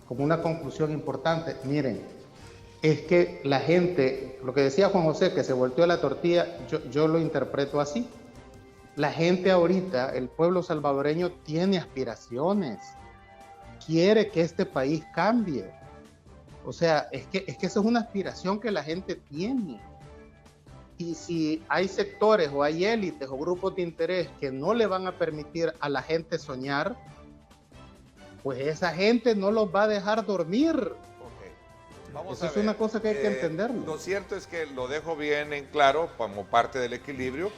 como una conclusión importante. Miren, es que la gente, lo que decía Juan José, que se volteó la tortilla, yo lo interpreto así. La gente ahorita, el pueblo salvadoreño tiene aspiraciones, quiere que este país cambie. O sea, es que esa es una aspiración que la gente tiene. Y si hay sectores o hay élites o grupos de interés que no le van a permitir a la gente soñar, pues esa gente no los va a dejar dormir. Ok. Vamos Eso a es ver. una cosa que hay que entenderlo. Lo cierto es que lo dejo bien en claro como parte del equilibrio.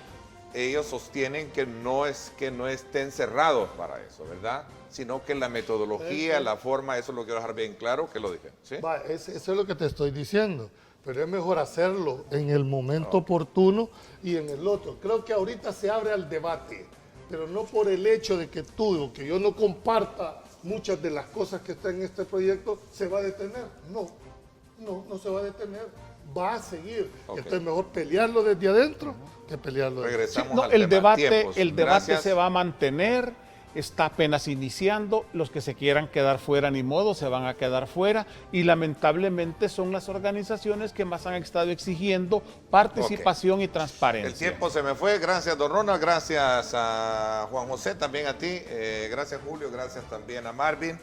Ellos sostienen que no estén cerrados para eso, ¿verdad? Sino que la metodología, la forma, eso lo quiero dejar bien claro, que lo dije. ¿Sí? Va, eso es lo que te estoy diciendo. Pero es mejor hacerlo en el momento oportuno y en el otro. Creo que ahorita se abre al debate, pero no por el hecho de que tú o que yo no comparta muchas de las cosas que están en este proyecto, se va a detener. No se va a detener. Va a seguir. Ok. Entonces mejor pelearlo desde adentro que pelearlo desde Regresamos No, al el tema. debate, Tiempos. el debate Gracias. se va a mantener, está apenas iniciando, los que se quieran quedar fuera ni modo, se van a quedar fuera y lamentablemente son las organizaciones que más han estado exigiendo participación y transparencia. El tiempo se me fue. Gracias, don Ronald. Gracias a Juan José, también a ti. Gracias, Julio. Gracias también a Marvin.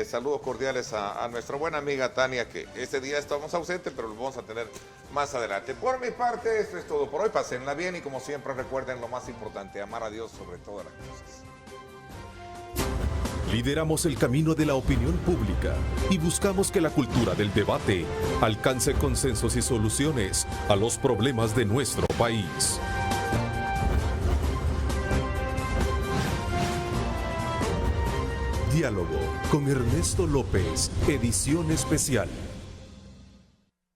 Saludos cordiales a nuestra buena amiga Tania, que este día estamos ausentes, pero lo vamos a tener más adelante. Por mi parte, esto es todo por hoy. Pásenla bien y como siempre recuerden lo más importante, amar a Dios sobre todas las cosas. Lideramos el camino de la opinión pública y buscamos que la cultura del debate alcance consensos y soluciones a los problemas de nuestro país. Diálogo con Ernesto López, edición especial.